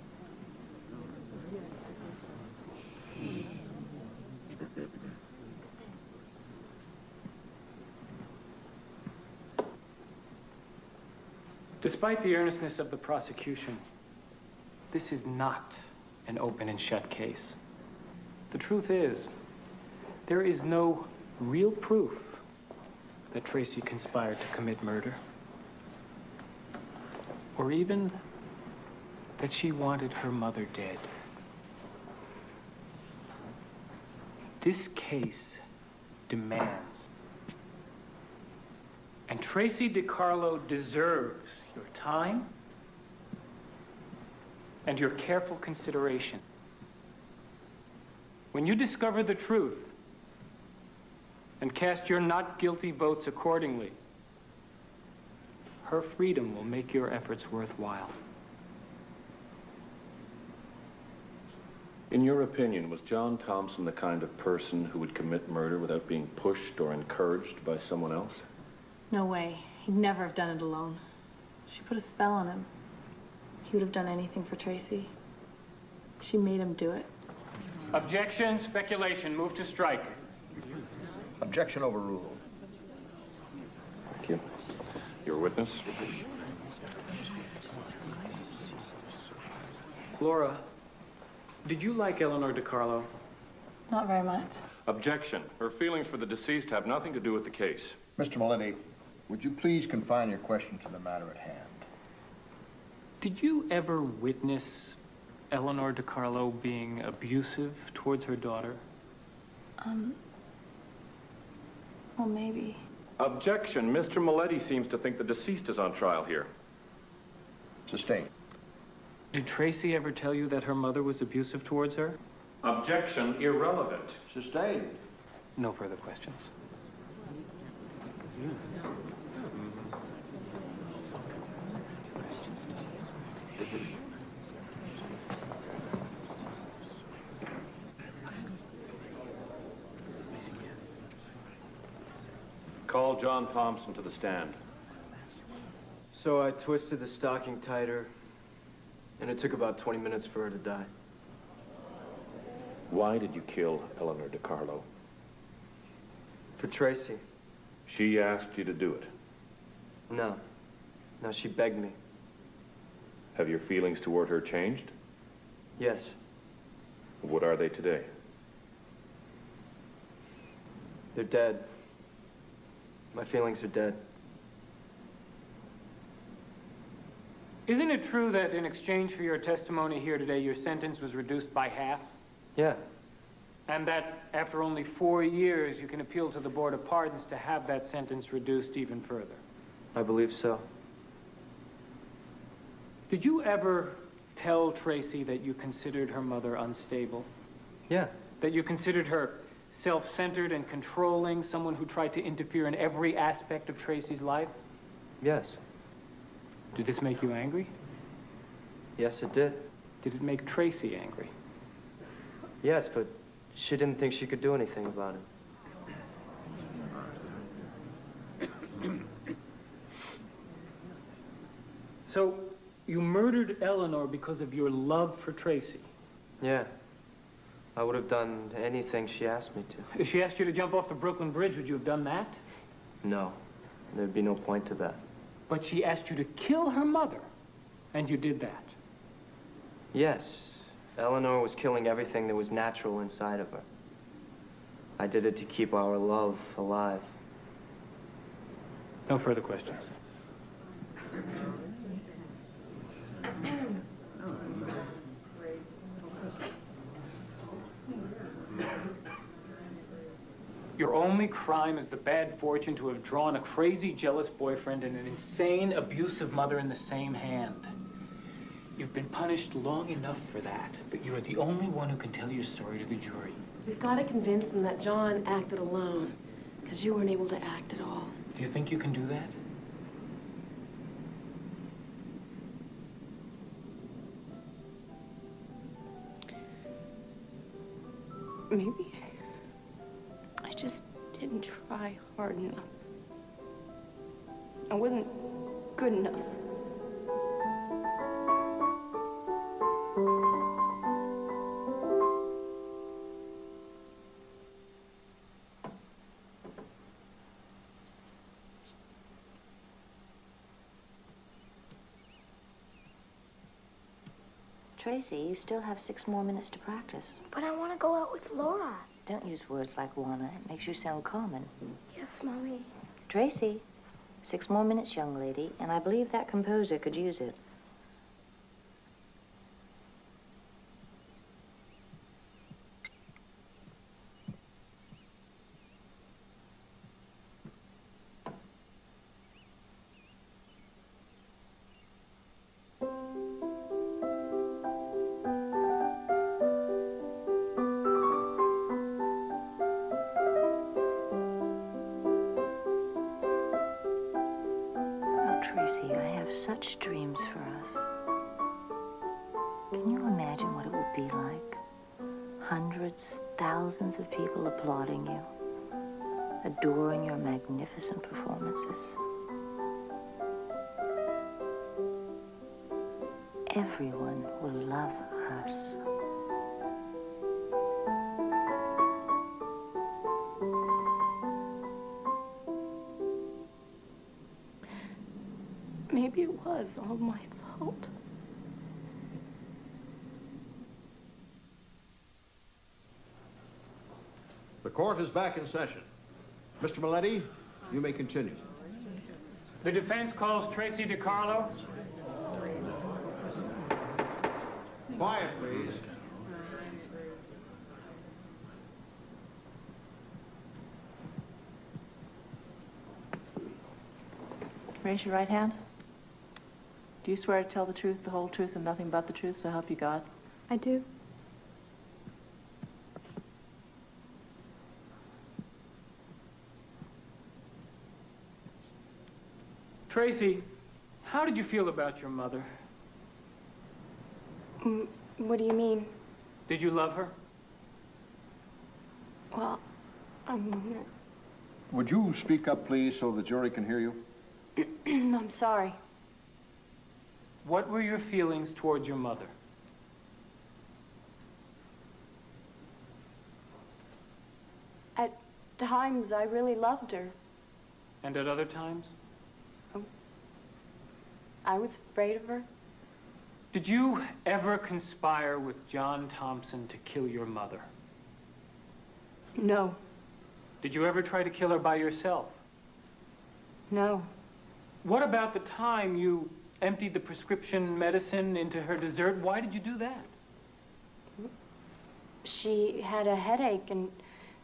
Despite the earnestness of the prosecution, this is not an open and shut case. The truth is, there is no real proof that Tracy conspired to commit murder, or even that she wanted her mother dead. This case demands, and Tracy DiCarlo deserves, your time and your careful consideration. When you discover the truth and cast your not guilty votes accordingly, her freedom will make your efforts worthwhile. In your opinion, was John Thompson the kind of person who would commit murder without being pushed or encouraged by someone else? No way. He'd never have done it alone. She put a spell on him. He would have done anything for Tracy. She made him do it. Objection, speculation, move to strike. Objection overruled. Thank you. Your witness? Laura, did you like Eleanor DiCarlo? Not very much. Objection. Her feelings for the deceased have nothing to do with the case. Mr. Maletti, would you please confine your question to the matter at hand? Did you ever witness Eleanor DiCarlo being abusive towards her daughter? Well, maybe. Objection. Mr. Maletti seems to think the deceased is on trial here. Sustained. Did Tracy ever tell you that her mother was abusive towards her? Objection. Irrelevant. Sustained. No further questions. Call John Thompson to the stand. So I twisted the stocking tighter, and it took about 20 minutes for her to die. Why did you kill Eleanor DiCarlo? For Tracy. She asked you to do it. No. No, she begged me. Have your feelings toward her changed? Yes. What are they today? They're dead. My feelings are dead. Isn't it true that in exchange for your testimony here today, your sentence was reduced by half? Yeah. And that after only 4 years, you can appeal to the Board of Pardons to have that sentence reduced even further? I believe so. Did you ever tell Tracy that you considered her mother unstable? Yeah. That you considered her self-centered and controlling, someone who tried to interfere in every aspect of Tracy's life? Yes. Did this make you angry? Yes, it did. Did it make Tracy angry? Yes, but she didn't think she could do anything about it. So, you murdered Eleanor because of your love for Tracy? Yeah. I would have done anything she asked me to. If she asked you to jump off the Brooklyn Bridge, would you have done that? No. There'd be no point to that. But she asked you to kill her mother, and you did that? Yes. Eleanor was killing everything that was natural inside of her. I did it to keep our love alive. No further questions. Your only crime is the bad fortune to have drawn a crazy, jealous boyfriend and an insane, abusive mother in the same hand. You've been punished long enough for that, but you're the only one who can tell your story to the jury. We've got to convince them that John acted alone, because you weren't able to act at all. Do you think you can do that? Maybe I just didn't try hard enough. I wasn't good enough. Tracy, you still have 6 more minutes to practice. But I want to go out with Laura. Don't use words like wanna. It makes you sound common. Yes, Mommy. Tracy, 6 more minutes, young lady, and I believe that composer could use it. Tracy, I have such dreams for us. Can you imagine what it would be like? Hundreds, thousands of people applauding you, adoring your magnificent performances. Everyone will love us. Maybe it was all my fault. The court is back in session. Mr. Milletti, you may continue. The defense calls Tracy DiCarlo. Quiet, please. Raise your right hand. Do you swear to tell the truth, the whole truth, and nothing but the truth, so help you God? I do. Tracy, how did you feel about your mother? What do you mean? Did you love her? Well, Would you speak up, please, so the jury can hear you? I'm sorry. What were your feelings towards your mother? At times, I really loved her. And at other times? I was afraid of her. Did you ever conspire with John Thompson to kill your mother? No. Did you ever try to kill her by yourself? No. What about the time you emptied the prescription medicine into her dessert? Why did you do that? She had a headache, and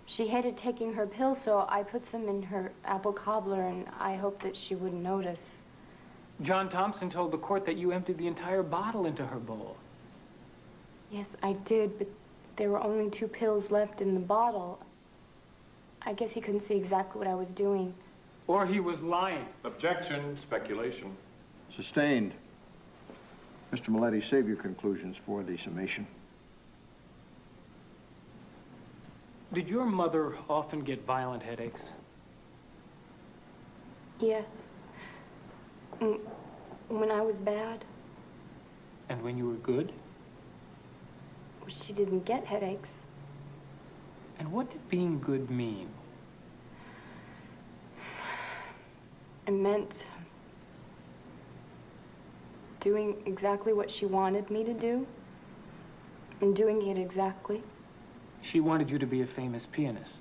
she hated taking her pills, so I put some in her apple cobbler, and I hoped that she wouldn't notice. John Thompson told the court that you emptied the entire bottle into her bowl. Yes, I did, but there were only 2 pills left in the bottle. I guess he couldn't see exactly what I was doing. Or he was lying. Objection. Speculation. Sustained. Mr. Maletti, save your conclusions for the summation. Did your mother often get violent headaches? Yes. When I was bad. And when you were good? She didn't get headaches. And what did being good mean? It meant doing exactly what she wanted me to do, and doing it exactly. She wanted you to be a famous pianist.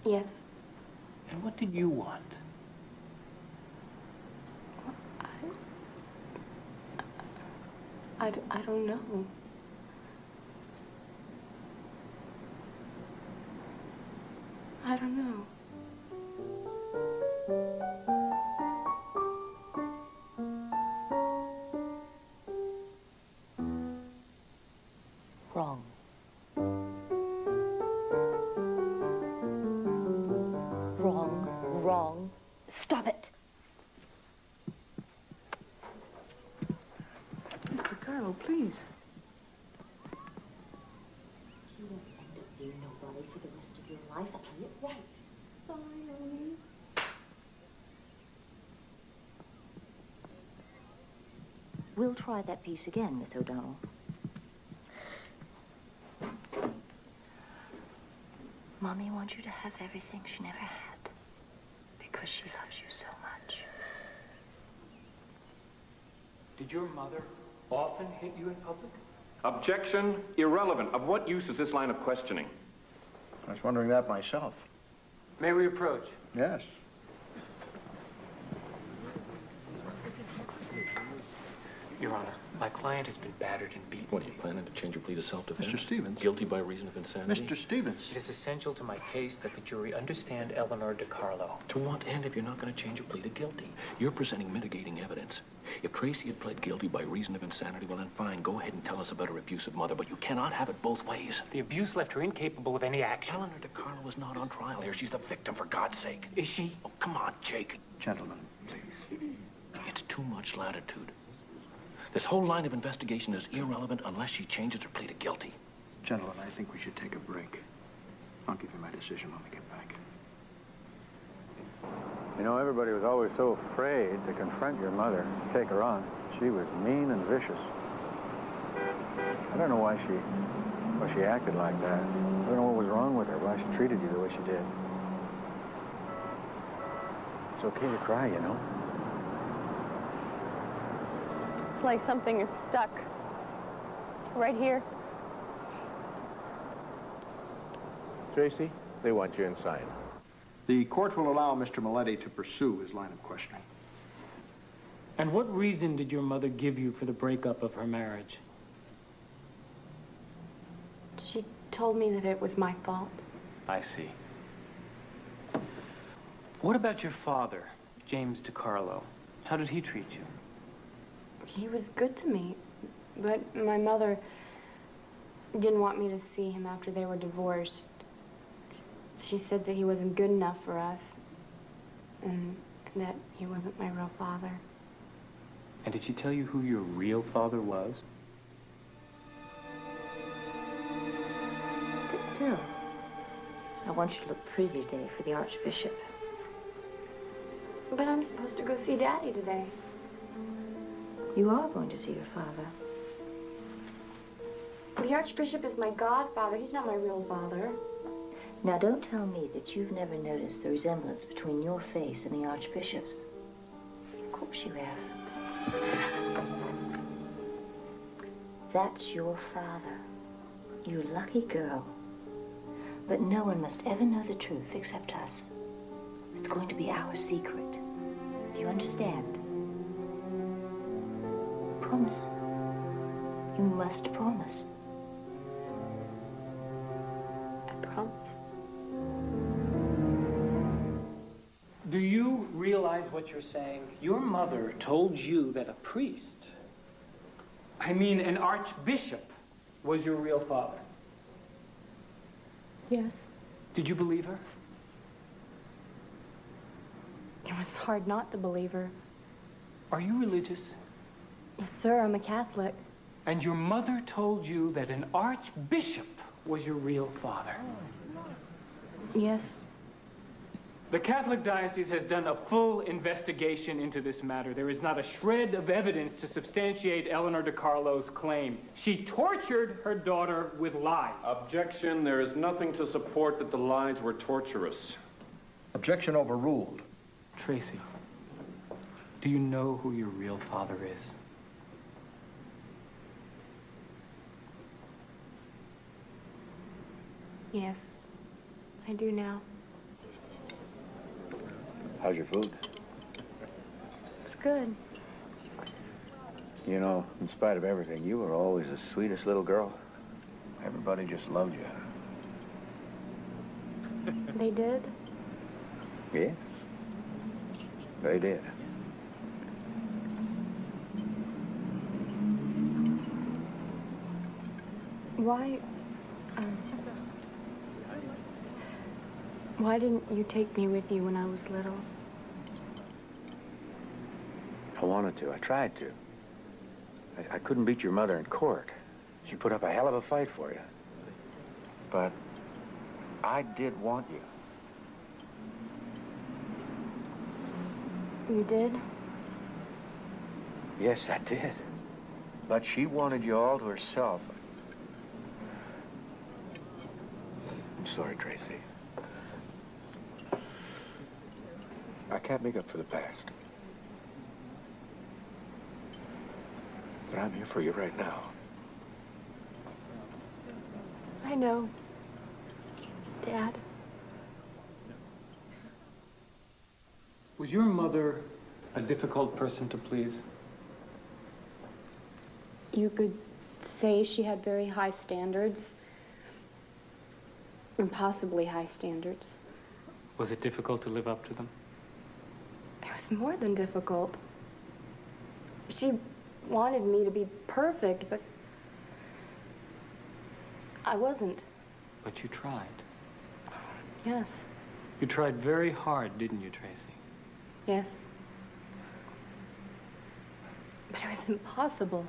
Yes. And what did you want? I don't know. I don't know. Wrong. Wrong. Stop it. Mr. Carlo, please. You won't end up being nobody for the rest of your life. I'll play it right. Finally. We'll try that piece again, Miss O'Donnell. Mommy wants you to have everything she never had because she loves you so much. Did your mother often hit you in public? Objection. Irrelevant. Of what use is this line of questioning? I was wondering that myself. May we approach? Yes. Your Honor, my client has been battered and beaten. What, are you planning to change your plea to self-defense? Mr. Stevens. Guilty by reason of insanity? Mr. Stevens. It is essential to my case that the jury understand Eleanor DiCarlo. To what end if you're not going to change your plea to guilty? You're presenting mitigating evidence. If Tracy had pled guilty by reason of insanity, well then fine, go ahead and tell us about her abusive mother, but you cannot have it both ways. The abuse left her incapable of any action. Eleanor DiCarlo is not on trial here. She's the victim, for God's sake. Is she? Oh, come on, Jake. Gentlemen, please. It's too much latitude. This whole line of investigation is irrelevant unless she changes her plea to guilty. Gentlemen, I think we should take a break. I'll give you my decision when we get back. You know, everybody was always so afraid to confront your mother, take her on. She was mean and vicious. I don't know why she acted like that. I don't know what was wrong with her, why she treated you the way she did. It's okay to cry, you know. It's like something is stuck. Right here. Tracy, they want you inside. The court will allow Mr. Maletti to pursue his line of questioning. And what reason did your mother give you for the breakup of her marriage? She told me that it was my fault. I see. What about your father, James DiCarlo? How did he treat you? He was good to me, but my mother didn't want me to see him after they were divorced. She said that he wasn't good enough for us, and that he wasn't my real father. And did she tell you who your real father was? Sit still. I want you to look pretty today for the Archbishop. But I'm supposed to go see Daddy today. You are going to see your father. The Archbishop is my godfather. He's not my real father. Now, don't tell me that you've never noticed the resemblance between your face and the Archbishop's. Of course you have. That's your father. You lucky girl. But no one must ever know the truth except us. It's going to be our secret. Do you understand? Promise. You must promise. I promise. Do you realize what you're saying? Your mother told you that a priest, I mean an archbishop, was your real father. Yes. Did you believe her? It was hard not to believe her. Are you religious? Yes, sir, I'm a Catholic. And your mother told you that an archbishop was your real father? Yes. The Catholic Diocese has done a full investigation into this matter. There is not a shred of evidence to substantiate Eleanor DiCarlo's claim. She tortured her daughter with lies. Objection. There is nothing to support that the lies were torturous. Objection overruled. Tracy, do you know who your real father is? Yes, I do now. How's your food? It's good. You know, in spite of everything, you were always the sweetest little girl. Everybody just loved you. They did? Yes. They did. Why didn't you take me with you when I was little? I wanted to. I tried to. I couldn't beat your mother in court. She put up a hell of a fight for you. But I did want you. You did? Yes, I did. But she wanted you all to herself. I'm sorry, Tracy. I can't make up for the past. But I'm here for you right now. I know, Dad. Was your mother a difficult person to please? You could say she had very high standards. Impossibly high standards. Was it difficult to live up to them? It was more than difficult. She wanted me to be perfect, but I wasn't. But you tried. Yes. You tried very hard, didn't you, Tracy? Yes. But it was impossible.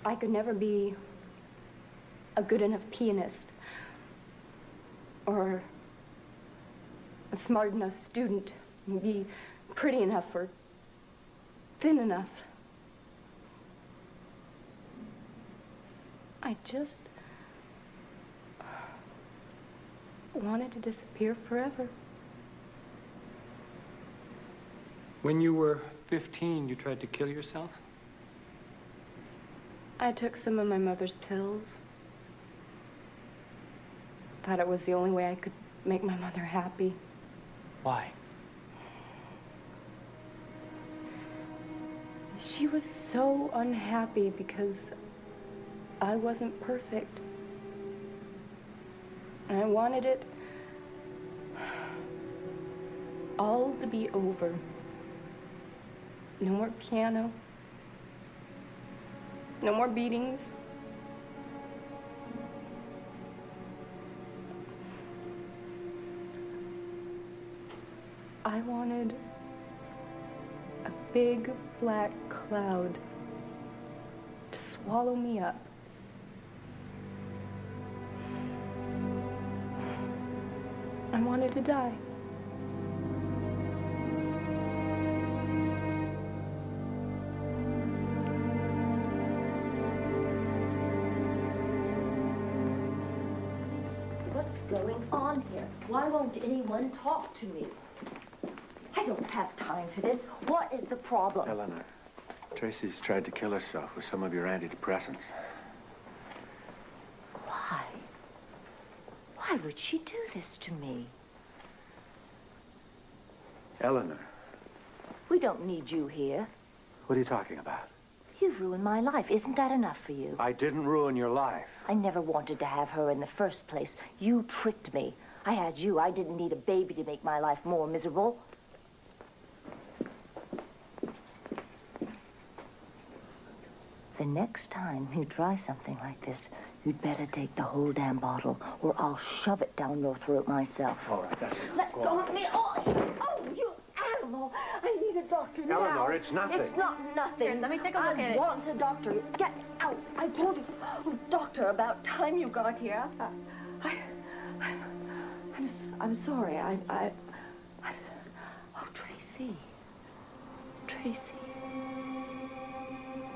I could never be a good enough pianist or a smart enough student, be pretty enough or thin enough. I just wanted to disappear forever. When you were 15, you tried to kill yourself? I took some of my mother's pills. Thought it was the only way I could make my mother happy. Why? She was so unhappy because I wasn't perfect. And I wanted it all to be over. No more piano. No more beatings. I wanted a big black cloud to swallow me up. I wanted to die. going on here? Why won't anyone talk to me? I don't have time for this. What is the problem? Eleanor, Tracy's tried to kill herself with some of your antidepressants. Why? Why would she do this to me? Eleanor, We don't need you here. what are you talking about? You've ruined my life. Isn't that enough for you? I didn't ruin your life. I never wanted to have her in the first place. You tricked me. I had you. I didn't need a baby to make my life more miserable. The next time you try something like this, you'd better take the whole damn bottle, or I'll shove it down your throat myself. All right, that's enough. Let go of me. Oh, you animal. I need a doctor now. Eleanor, it's nothing. It's not nothing. Here, let me take a look at it. I want a doctor. Get out. I told you. Oh, doctor, about time you got here. I'm sorry. Oh, Tracy.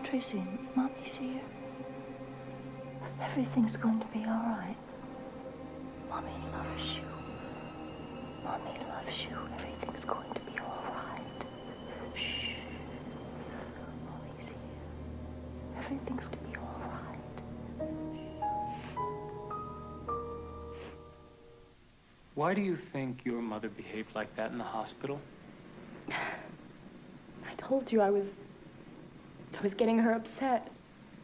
Tracy, Mommy's here. Everything's going to be all right. Mommy loves you. Mommy loves you. Everything's going to be all right. Shh. Mommy's here. Everything's going to be all right. Why do you think your mother behaved like that in the hospital? I told you I was getting her upset.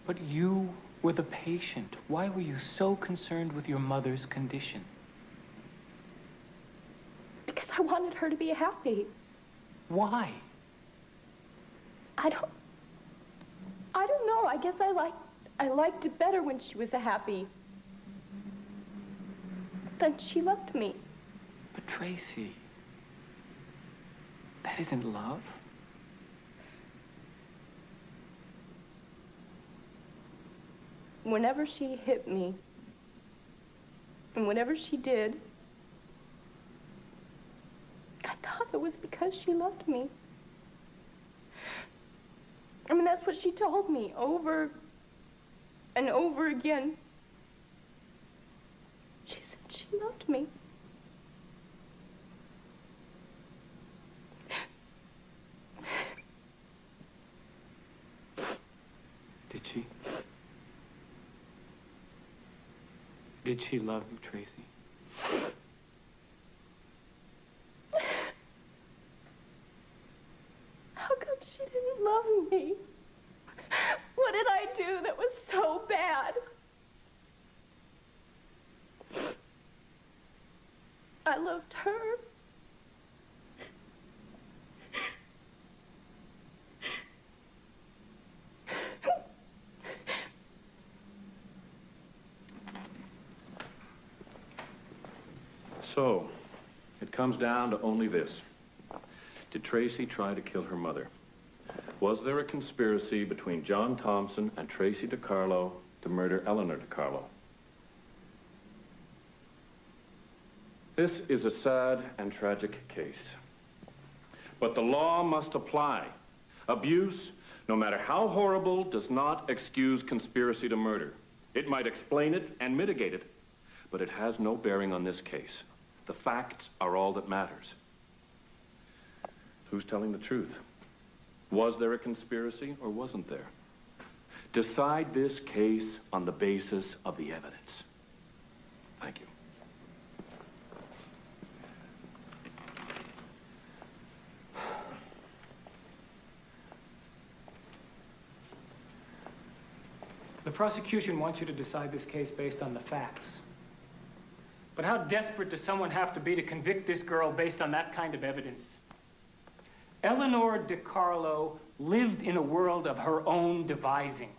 But you were the patient. Why were you so concerned with your mother's condition? Because I wanted her to be happy. Why? I don't know. I guess I liked it better when she was happy. Then she loved me. But Tracy, that isn't love. Whenever she hit me, and whenever she did, I thought it was because she loved me. I mean, that's what she told me over and over again. She said she loved me. Did she? Did she love you, Tracy? How come she didn't love me? What did I do that was so bad? I loved her. So, it comes down to only this. Did Tracy try to kill her mother? Was there a conspiracy between John Thompson and Tracy DiCarlo to murder Eleanor DiCarlo? This is a sad and tragic case. But the law must apply. Abuse, no matter how horrible, does not excuse conspiracy to murder. It might explain it and mitigate it, but it has no bearing on this case. The facts are all that matters. Who's telling the truth? Was there a conspiracy or wasn't there? Decide this case on the basis of the evidence. Thank you. The prosecution wants you to decide this case based on the facts. But how desperate does someone have to be to convict this girl based on that kind of evidence? Eleanor DiCarlo lived in a world of her own devising.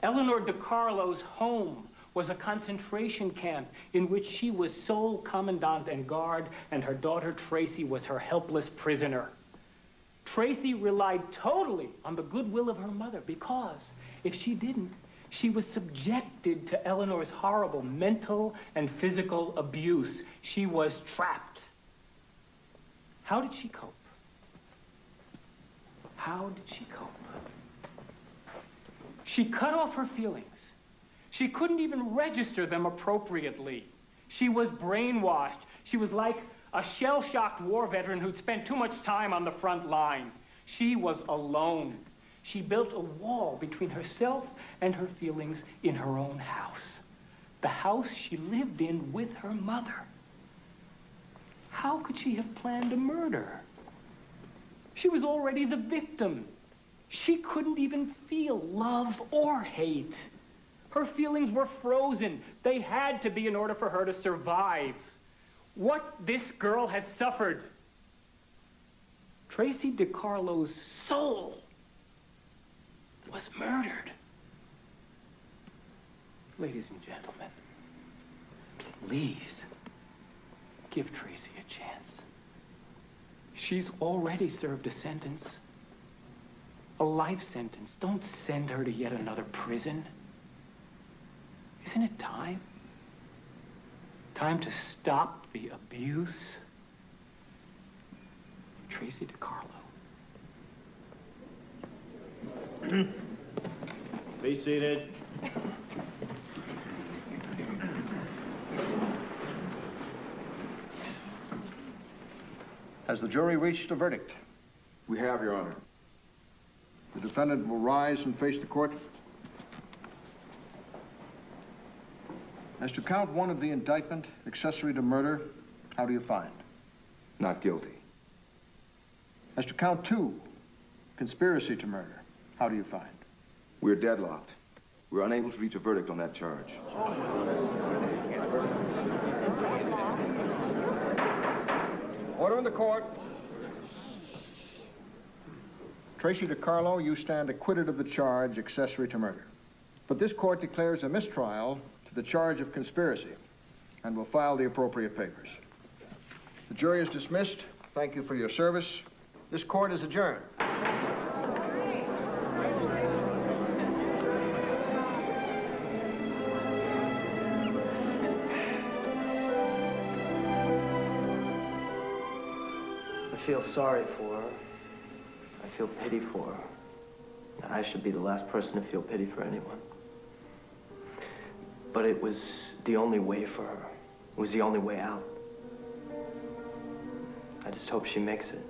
Eleanor DiCarlo's home was a concentration camp in which she was sole commandant and guard, and her daughter Tracy was her helpless prisoner. Tracy relied totally on the goodwill of her mother because if she didn't, she was subjected to Eleanor's horrible mental and physical abuse. She was trapped. How did she cope? How did she cope? She cut off her feelings. She couldn't even register them appropriately. She was brainwashed. She was like a shell-shocked war veteran who'd spent too much time on the front line. She was alone. She built a wall between herself and her feelings in her own house. The house she lived in with her mother. How could she have planned a murder? She was already the victim. She couldn't even feel love or hate. Her feelings were frozen. They had to be in order for her to survive. What this girl has suffered. Tracy DiCarlo's soul was murdered. Ladies and gentlemen, please give Tracy a chance. She's already served a sentence. A life sentence. Don't send her to yet another prison. Isn't it time? Time to stop the abuse? Tracy DiCarlo. Be seated. Has the jury reached a verdict? We have, Your Honor. The defendant will rise and face the court. As to count 1 of the indictment, accessory to murder, how do you find? Not guilty. As to count 2, conspiracy to murder, how do you find? We're deadlocked. We're unable to reach a verdict on that charge. Order in the court. Tracy DiCarlo, you stand acquitted of the charge accessory to murder. But this court declares a mistrial to the charge of conspiracy and will file the appropriate papers. The jury is dismissed. Thank you for your service. This court is adjourned. I feel sorry for her. I feel pity for her. And I should be the last person to feel pity for anyone. But it was the only way for her. It was the only way out. I just hope she makes it.